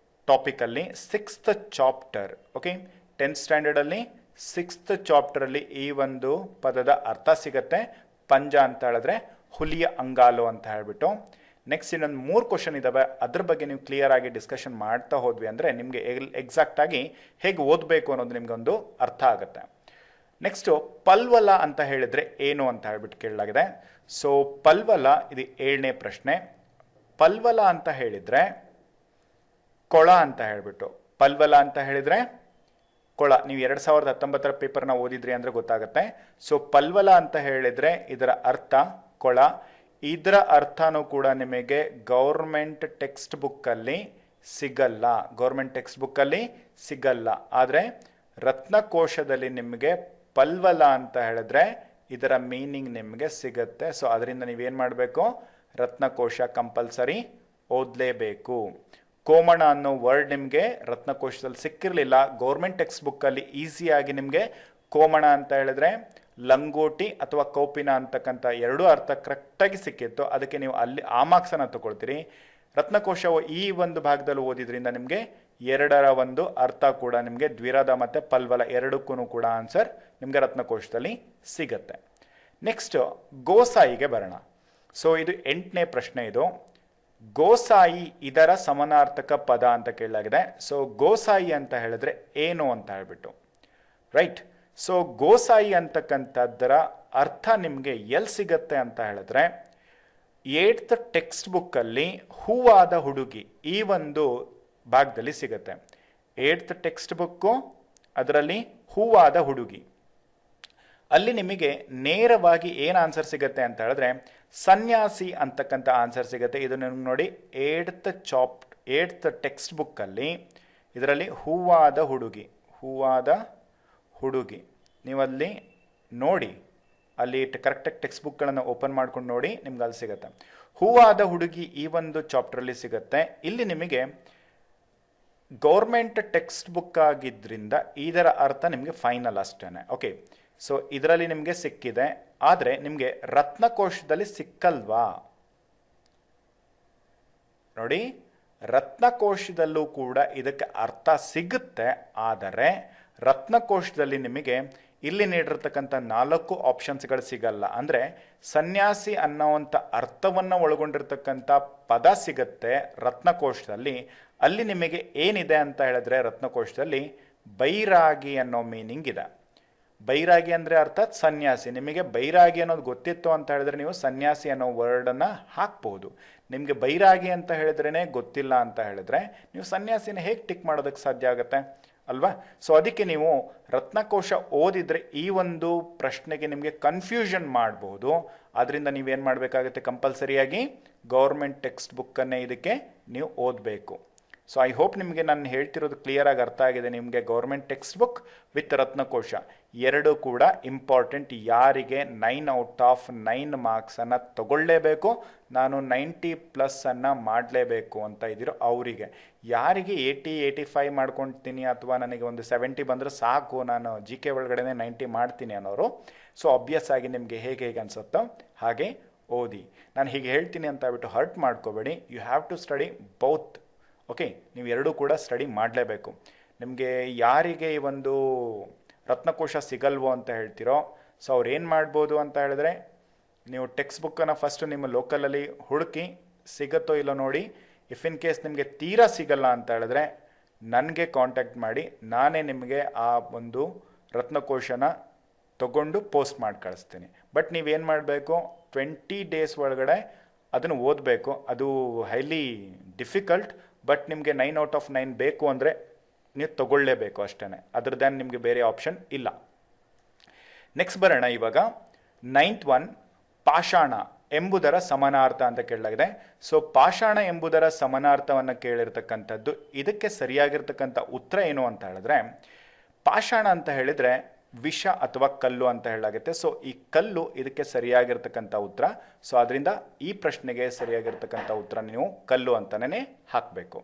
ಟಾಪಿಕಲ್ಲಿ 6th ಚಾಪ್ಟರ್. ಓಕೆ, 10th ಸ್ಟ್ಯಾಂಡರ್ಡಲ್ಲಿ ಸಿಕ್ಸ್ತ್ ಚಾಪ್ಟರಲ್ಲಿ ಈ ಒಂದು ಪದದ ಅರ್ಥ ಸಿಗತ್ತೆ. ಪಂಜ ಅಂತ ಹೇಳಿದ್ರೆ ಹುಲಿಯ ಅಂಗಾಲು ಅಂತ ಹೇಳ್ಬಿಟ್ಟು. ನೆಕ್ಸ್ಟ್ ಇನ್ನೊಂದು 3 ಕ್ವಶನ್ ಇದಾವೆ, ಅದ್ರ ಬಗ್ಗೆ ನೀವು ಕ್ಲಿಯರ್ ಆಗಿ ಡಿಸ್ಕಷನ್ ಮಾಡ್ತಾ ಹೋದ್ವಿ ಅಂದರೆ ನಿಮಗೆ ಎಕ್ಸಾಕ್ಟ್ ಆಗಿ ಹೇಗೆ ಓದಬೇಕು ಅನ್ನೋದು ನಿಮ್ಗೊಂದು ಅರ್ಥ ಆಗುತ್ತೆ. ನೆಕ್ಸ್ಟು ಪಲ್ವಲ ಅಂತ ಹೇಳಿದ್ರೆ ಏನು ಅಂತ ಹೇಳ್ಬಿಟ್ಟು ಕೇಳಲಾಗಿದೆ. ಸೊ ಪಲ್ವಲ ಇದು 7ನೇ ಪ್ರಶ್ನೆ. ಪಲ್ವಲ ಅಂತ ಹೇಳಿದ್ರೆ ಕೊಳ ಅಂತ ಹೇಳ್ಬಿಟ್ಟು. ಪಲ್ವಲ ಅಂತ ಹೇಳಿದ್ರೆ ಕೊಳ. ನೀವು 2019ರ ಪೇಪರ್ನ ಓದಿದ್ರಿ ಅಂದರೆ ಗೊತ್ತಾಗುತ್ತೆ. ಸೊ ಪಲ್ವಲ ಅಂತ ಹೇಳಿದ್ರೆ ಇದರ ಅರ್ಥ ಕೊಳ. ಇದರ ಅರ್ಥನೂ ಕೂಡ ನಿಮಗೆ ಗೌರ್ಮೆಂಟ್ ಟೆಕ್ಸ್ಟ್ ಬುಕ್ಕಲ್ಲಿ ಸಿಗಲ್ಲ. ಗೌರ್ಮೆಂಟ್ ಟೆಕ್ಸ್ಟ್ ಬುಕ್ಕಲ್ಲಿ ಸಿಗಲ್ಲ. ಆದರೆ ರತ್ನಕೋಶದಲ್ಲಿ ನಿಮಗೆ ಪಲ್ವಲ ಅಂತ ಹೇಳಿದ್ರೆ ಇದರ ಮೀನಿಂಗ್ ನಿಮಗೆ ಸಿಗುತ್ತೆ. ಸೊ ಅದರಿಂದ ನೀವೇನು ಮಾಡಬೇಕು, ರತ್ನಕೋಶ ಕಂಪಲ್ಸರಿ ಓದಲೇಬೇಕು. ಕೋಮಣ ಅನ್ನೋ ವರ್ಡ್ ನಿಮಗೆ ರತ್ನಕೋಶದಲ್ಲಿ ಸಿಕ್ಕಿರಲಿಲ್ಲ. ಗೌರ್ಮೆಂಟ್ ಟೆಕ್ಸ್ಟ್ ಬುಕ್ಕಲ್ಲಿ ಈಸಿಯಾಗಿ ನಿಮಗೆ ಕೋಮಣ ಅಂತ ಹೇಳಿದ್ರೆ ಲಂಗೋಟಿ ಅಥವಾ ಕೌಪಿನ ಅಂತಕ್ಕಂಥ 2 ಅರ್ಥ ಕರೆಕ್ಟಾಗಿ ಸಿಕ್ಕಿತ್ತು. ಅದಕ್ಕೆ ನೀವು ಅಲ್ಲಿ ಆ ಮಾರ್ಕ್ಸನ್ನು ತಗೊಳ್ತೀರಿ. ರತ್ನಕೋಶವು ಈ ಒಂದು ಭಾಗದಲ್ಲಿ ಓದಿದ್ರಿಂದ ನಿಮಗೆ 2ರ ಒಂದು ಅರ್ಥ ಕೂಡ ನಿಮಗೆ ದ್ವಿರದ ಮತ್ತು ಪಲ್ವಲ ಎರಡಕ್ಕೂ ಕೂಡ ಆನ್ಸರ್ ನಿಮಗೆ ರತ್ನಕೋಶದಲ್ಲಿ ಸಿಗತ್ತೆ. ನೆಕ್ಸ್ಟ್ ಗೋಸಾಯಿಗೆ ಬರೋಣ. ಸೊ ಇದು 8ನೇ ಪ್ರಶ್ನೆ. ಇದು ಗೋಸಾಯಿ ಇದರ ಸಮಾನಾರ್ಥಕ ಪದ ಅಂತ ಕೇಳಲಾಗಿದೆ. ಸೊ ಗೋಸಾಯಿ ಅಂತ ಹೇಳಿದ್ರೆ ಏನು ಅಂತ ಹೇಳ್ಬಿಟ್ಟು, ರೈಟ್. ಸೊ ಗೋಸಾಯಿ ಅಂತಕ್ಕಂಥದ್ದರ ಅರ್ಥ ನಿಮಗೆ ಎಲ್ಲಿ ಸಿಗತ್ತೆ ಅಂತ ಹೇಳಿದ್ರೆ 8th ಟೆಕ್ಸ್ಟ್ ಬುಕ್ಕಲ್ಲಿ ಹೂವಾದ ಹುಡುಗಿ ಈ ಒಂದು ಭಾಗದಲ್ಲಿ ಸಿಗುತ್ತೆ. 8th ಟೆಕ್ಸ್ಟ್ ಬುಕ್ಕು ಅದರಲ್ಲಿ ಹೂವಾದ ಹುಡುಗಿ, ಅಲ್ಲಿ ನಿಮಗೆ ನೇರವಾಗಿ ಏನು ಆನ್ಸರ್ ಸಿಗುತ್ತೆ ಅಂತ ಹೇಳಿದ್ರೆ ಸನ್ಯಾಸಿ ಅಂತಕ್ಕಂಥ ಆನ್ಸರ್ ಸಿಗುತ್ತೆ. ಇದು ನಿಮ್ಗೆ ನೋಡಿ 8th ಟೆಕ್ಸ್ಟ್ ಬುಕ್ಕಲ್ಲಿ ಇದರಲ್ಲಿ ಹೂವಾದ ಹುಡುಗಿ, ಹೂವಾದ ಹುಡುಗಿ ನೀವಲ್ಲಿ ನೋಡಿ, ಅಲ್ಲಿ ಕರೆಕ್ಟಾಗಿ ಟೆಕ್ಸ್ಟ್ ಬುಕ್ಗಳನ್ನು ಓಪನ್ ಮಾಡ್ಕೊಂಡು ನೋಡಿ, ನಿಮ್ಗೆ ಅಲ್ಲಿ ಸಿಗುತ್ತೆ. ಹೂವಾದ ಹುಡುಗಿ ಈ ಒಂದು ಚಾಪ್ಟ್ರಲ್ಲಿ ಸಿಗುತ್ತೆ. ಇಲ್ಲಿ ನಿಮಗೆ ಗೌರ್ಮೆಂಟ್ ಟೆಕ್ಸ್ಟ್ ಬುಕ್ ಆಗಿದ್ದರಿಂದ ಇದರ ಅರ್ಥ ನಿಮಗೆ ಫೈನಲ್ ಅಷ್ಟೇ. ಓಕೆ, ಸೊ ಇದರಲ್ಲಿ ನಿಮಗೆ ಸಿಕ್ಕಿದೆ, ಆದರೆ ನಿಮಗೆ ರತ್ನಕೋಶದಲ್ಲಿ ಸಿಕ್ಕಲ್ವಾ ನೋಡಿ. ರತ್ನಕೋಶದಲ್ಲೂ ಕೂಡ ಇದಕ್ಕೆ ಅರ್ಥ ಸಿಗುತ್ತೆ, ಆದರೆ ರತ್ನಕೋಶದಲ್ಲಿ ನಿಮಗೆ ಇಲ್ಲಿ ನೀಡಿರ್ತಕ್ಕಂಥ 4 ಆಪ್ಷನ್ಸ್ಗಳು ಸಿಗಲ್ಲ. ಅಂದರೆ ಸನ್ಯಾಸಿ ಅನ್ನೋವಂಥ ಅರ್ಥವನ್ನು ಒಳಗೊಂಡಿರ್ತಕ್ಕಂಥ ಪದ ಸಿಗುತ್ತೆ ರತ್ನಕೋಶದಲ್ಲಿ. ಅಲ್ಲಿ ನಿಮಗೆ ಏನಿದೆ ಅಂತ ಹೇಳಿದ್ರೆ ರತ್ನಕೋಶದಲ್ಲಿ ಬೈರಾಗಿ ಅನ್ನೋ ಮೀನಿಂಗ್ ಇದೆ. ಬೈರಾಗಿ ಅಂದರೆ ಅರ್ಥಾತ್ ಸನ್ಯಾಸಿ. ನಿಮಗೆ ಬೈರಾಗಿ ಅನ್ನೋದು ಗೊತ್ತಿತ್ತು ಅಂತ ಹೇಳಿದ್ರೆ ನೀವು ಸನ್ಯಾಸಿ ಅನ್ನೋ ವರ್ಡನ್ನು ಹಾಕ್ಬೋದು. ನಿಮಗೆ ಬೈರಾಗಿ ಅಂತ ಹೇಳಿದ್ರೇ ಗೊತ್ತಿಲ್ಲ ಅಂತ ಹೇಳಿದ್ರೆ ನೀವು ಸನ್ಯಾಸಿನ ಹೇಗೆ ಟಿಕ್ ಮಾಡೋದಕ್ಕೆ ಸಾಧ್ಯ ಆಗುತ್ತೆ ಅಲ್ವಾ? ಸೊ ಅದಕ್ಕೆ ನೀವು ರತ್ನಕೋಶ ಓದಿದ್ರೆ ಈ ಒಂದು ಪ್ರಶ್ನೆಗೆ ನಿಮಗೆ ಕನ್ಫ್ಯೂಷನ್ ಮಾಡಬಹುದು. ಆದ್ದರಿಂದ ನೀವೇನು ಮಾಡಬೇಕಾಗುತ್ತೆ, ಕಂಪಲ್ಸರಿಯಾಗಿ ಗೌರ್ಮೆಂಟ್ ಟೆಕ್ಸ್ಟ್ ಬುಕ್ಕನ್ನೇ ಇದಕ್ಕೆ ನೀವು ಓದಬೇಕು. ಸೊ ಐ ಹೋಪ್ ನಿಮಗೆ ನಾನು ಹೇಳ್ತಿರೋದು ಕ್ಲಿಯರ್ ಆಗಿ ಅರ್ಥ ಆಗಿದೆ. ನಿಮಗೆ ಗೌರ್ಮೆಂಟ್ ಟೆಕ್ಸ್ಟ್ ಬುಕ್ ವಿತ್ ರತ್ನಕೋಶ 2 ಕೂಡ ಇಂಪಾರ್ಟೆಂಟ್. ಯಾರಿಗೆ 9/9 ಮಾರ್ಕ್ಸನ್ನು ತಗೊಳ್ಳೇಬೇಕು, ನಾನು 90+ ಮಾಡಲೇಬೇಕು ಅಂತ ಇದ್ದೀರೋ ಅವರಿಗೆ. ಯಾರಿಗೆ 80-85 ಮಾಡ್ಕೊಳ್ತೀನಿ ಅಥವಾ ನನಗೆ ಒಂದು 70 ಬಂದರೆ ಸಾಕು, ನಾನು GK ಒಳಗಡೆ 90 ಮಾಡ್ತೀನಿ ಅನ್ನೋರು, ಸೊ ಆಬ್ವಿಯಸ್ ಆಗಿ ನಿಮಗೆ ಹೇಗೆ ಅನಿಸುತ್ತೋ ಹಾಗೆ ಓದಿ. ನಾನು ಹೀಗೆ ಹೇಳ್ತೀನಿ ಅಂತ ಹೇಳ್ಬಿಟ್ಟು ಹರ್ಟ್ ಮಾಡ್ಕೋಬೇಡಿ. You have to study both. Okay, ನೀವು 2 ಕೂಡ ಸ್ಟಡಿ ಮಾಡಲೇಬೇಕು. ನಿಮಗೆ ಯಾರಿಗೆ ಈ ಒಂದು ರತ್ನಕೋಶ ಸಿಗಲ್ವೋ ಅಂತ ಹೇಳ್ತಿರೋ, ಸೊ ಅವ್ರು ಏನು ಮಾಡ್ಬೋದು ಅಂತ ಹೇಳಿದ್ರೆ ನೀವು ಟೆಕ್ಸ್ಟ್ ಬುಕ್ಕನ್ನು ಫಸ್ಟು ನಿಮ್ಮ ಲೋಕಲಲ್ಲಿ ಹುಡುಕಿ ಸಿಗುತ್ತೋ ಇಲ್ಲೋ ನೋಡಿ. ಇಫ್ ಇನ್ ಕೇಸ್ ನಿಮಗೆ ತೀರಾ ಸಿಗಲ್ಲ ಅಂತ ಹೇಳಿದ್ರೆ ನನಗೆ ಕಾಂಟ್ಯಾಕ್ಟ್ ಮಾಡಿ, ನಾನೇ ನಿಮಗೆ ಆ ಒಂದು ರತ್ನಕೋಶನ ತಗೊಂಡು ಪೋಸ್ಟ್ ಮಾಡಿ ಕಳಿಸ್ತೀನಿ. ಬಟ್ ನೀವೇನು ಮಾಡಬೇಕು, 20 ಡೇಸ್ ಒಳಗಡೆ ಅದನ್ನು ಓದಬೇಕು. ಅದು ಹೈಲಿ ಡಿಫಿಕಲ್ಟ್, ಬಟ್ ನಿಮಗೆ 9/9 ಬೇಕು ಅಂದರೆ ನೀವು ತಗೊಳ್ಳೇಬೇಕು ಅಷ್ಟೇ. ಅದ್ರದ್ದೇನು ನಿಮಗೆ ಬೇರೆ ಆಪ್ಷನ್ ಇಲ್ಲ. ನೆಕ್ಸ್ಟ್ ಬರೋಣ ಇವಾಗ 9th one, ಪಾಷಾಣ ಎಂಬುದರ ಸಮಾನಾರ್ಥ ಅಂತ ಕೇಳಲಾಗಿದೆ. ಸೊ ಪಾಷಾಣ ಎಂಬುದರ ಸಮಾನಾರ್ಥವನ್ನು ಕೇಳಿರ್ತಕ್ಕಂಥದ್ದು. ಇದಕ್ಕೆ ಸರಿಯಾಗಿರ್ತಕ್ಕಂಥ ಉತ್ತರ ಏನು ಅಂತ ಹೇಳಿದ್ರೆ, ಪಾಷಾಣ ಅಂತ ಹೇಳಿದರೆ ವಿಷ ಅಥವಾ ಕಲ್ಲು ಅಂತ ಹೇಳಲಾಗುತ್ತೆ. ಸೊ ಈ ಕಲ್ಲು ಇದಕ್ಕೆ ಸರಿಯಾಗಿರ್ತಕ್ಕಂಥ ಉತ್ತರ. ಸೊ ಅದರಿಂದ ಈ ಪ್ರಶ್ನೆಗೆ ಸರಿಯಾಗಿರ್ತಕ್ಕಂಥ ಉತ್ತರ ನೀವು ಕಲ್ಲು ಅಂತಲೇ ಹಾಕಬೇಕು.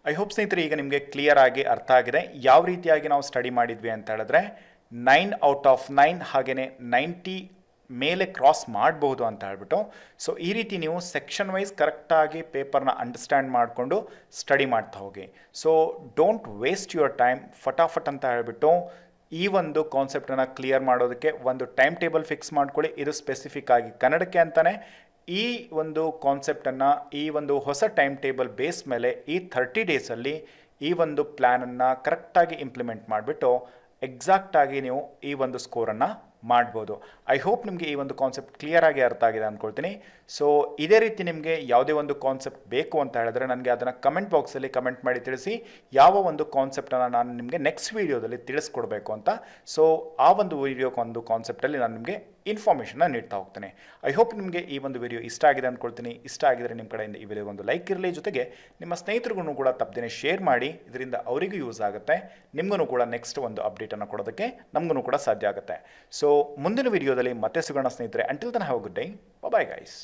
ಐ ಹೋಪ್ ಸ್ನೇಹಿತರೆ ಈಗ ನಿಮಗೆ ಕ್ಲಿಯರ್ ಆಗಿ ಅರ್ಥ ಆಗಿದೆ ಯಾವ ರೀತಿಯಾಗಿ ನಾವು ಸ್ಟಡಿ ಮಾಡಿದ್ವಿ ಅಂತ ಹೇಳಿದ್ರೆ 9/9 ಹಾಗೆಯೇ 90 ಮೇಲೆ ಕ್ರಾಸ್ ಮಾಡಬಹುದು ಅಂತ ಹೇಳ್ಬಿಟ್ಟು. ಸೊ ಈ ರೀತಿ ನೀವು ಸೆಕ್ಷನ್ ವೈಸ್ ಕರೆಕ್ಟಾಗಿ ಪೇಪರ್ನ ಅಂಡರ್ಸ್ಟ್ಯಾಂಡ್ ಮಾಡಿಕೊಂಡು ಸ್ಟಡಿ ಮಾಡ್ತಾ ಹೋಗಿ. So don't waste your time. ಫಟಾಫಟ್ ಅಂತ ಹೇಳ್ಬಿಟ್ಟು ಈ ಒಂದು ಕಾನ್ಸೆಪ್ಟನ್ನು ಕ್ಲಿಯರ್ ಮಾಡೋದಕ್ಕೆ ಒಂದು ಟೈಮ್ ಟೇಬಲ್ ಫಿಕ್ಸ್ ಮಾಡ್ಕೊಳ್ಳಿ. ಇದು ಸ್ಪೆಸಿಫಿಕ್ ಆಗಿ ಕನ್ನಡಕ್ಕೆ ಅಂತಲೇ. ಈ ಒಂದು ಕಾನ್ಸೆಪ್ಟನ್ನು, ಈ ಒಂದು ಹೊಸ ಟೈಮ್ ಟೇಬಲ್ ಬೇಸ್ ಮೇಲೆ ಈ 30 ಡೇಸಲ್ಲಿ ಈ ಒಂದು ಪ್ಲ್ಯಾನನ್ನು ಕರೆಕ್ಟಾಗಿ ಇಂಪ್ಲಿಮೆಂಟ್ ಮಾಡಿಬಿಟ್ಟು ಎಕ್ಸಾಕ್ಟಾಗಿ ನೀವು ಈ ಒಂದು ಸ್ಕೋರನ್ನು ಮಾಡ್ಬೋದು. ಐ ಹೋಪ್ ನಿಮಗೆ ಈ ಒಂದು ಕಾನ್ಸೆಪ್ಟ್ ಕ್ಲಿಯರ್ ಆಗಿ ಅರ್ಥ ಆಗಿದೆ ಅಂದ್ಕೊಳ್ತೀನಿ. ಸೊ ಇದೇ ರೀತಿ ನಿಮಗೆ ಯಾವುದೇ ಒಂದು ಕಾನ್ಸೆಪ್ಟ್ ಬೇಕು ಅಂತ ಹೇಳಿದ್ರೆ ನನಗೆ ಅದನ್ನು ಕಮೆಂಟ್ ಬಾಕ್ಸಲ್ಲಿ ಕಮೆಂಟ್ ಮಾಡಿ ತಿಳಿಸಿ, ಯಾವ ಒಂದು ಕಾನ್ಸೆಪ್ಟನ್ನು ನಾನು ನಿಮಗೆ ನೆಕ್ಸ್ಟ್ ವೀಡಿಯೋದಲ್ಲಿ ತಿಳಿಸ್ಕೊಡ್ಬೇಕು ಅಂತ. ಸೊ ಆ ಒಂದು ಒಂದು ಕಾನ್ಸೆಪ್ಟಲ್ಲಿ ನಾನು ನಿಮಗೆ ಇನ್ಫಾರ್ಮೇಷನ್ನ ನೀಡ್ತಾ ಹೋಗ್ತೇನೆ. ಐ ಹೋಪ್ ನಿಮಗೆ ಈ ಒಂದು ವಿಡಿಯೋ ಇಷ್ಟ ಆಗಿದೆ ಅಂದ್ಕೊಳ್ತೀನಿ. ಇಷ್ಟ ಆಗಿದರೆ ನಿಮ್ಮ ಕಡೆಯಿಂದ ಈ ವಿಡಿಯೋಗೆ ಒಂದು ಲೈಕ್ ಇರಲಿ, ಜೊತೆಗೆ ನಿಮ್ಮ ಸ್ನೇಹಿತರಿಗೂ ಕೂಡ ತಪ್ಪದೇನೆ ಶೇರ್ ಮಾಡಿ. ಇದರಿಂದ ಅವರಿಗೂ ಯೂಸ್ ಆಗುತ್ತೆ, ನಿಮಗೂ ಕೂಡ ನೆಕ್ಸ್ಟ್ ಒಂದು ಅಪ್ಡೇಟನ್ನು ಕೊಡೋದಕ್ಕೆ ನಮಗೂ ಕೂಡ ಸಾಧ್ಯ ಆಗುತ್ತೆ. ಸೊ ಮುಂದಿನ ವಿಡಿಯೋದಲ್ಲಿ ಮತ್ತೆ ಸಿಗೋಣ ಸ್ನೇಹಿತರೆ. Until then have a good day. Bye guys.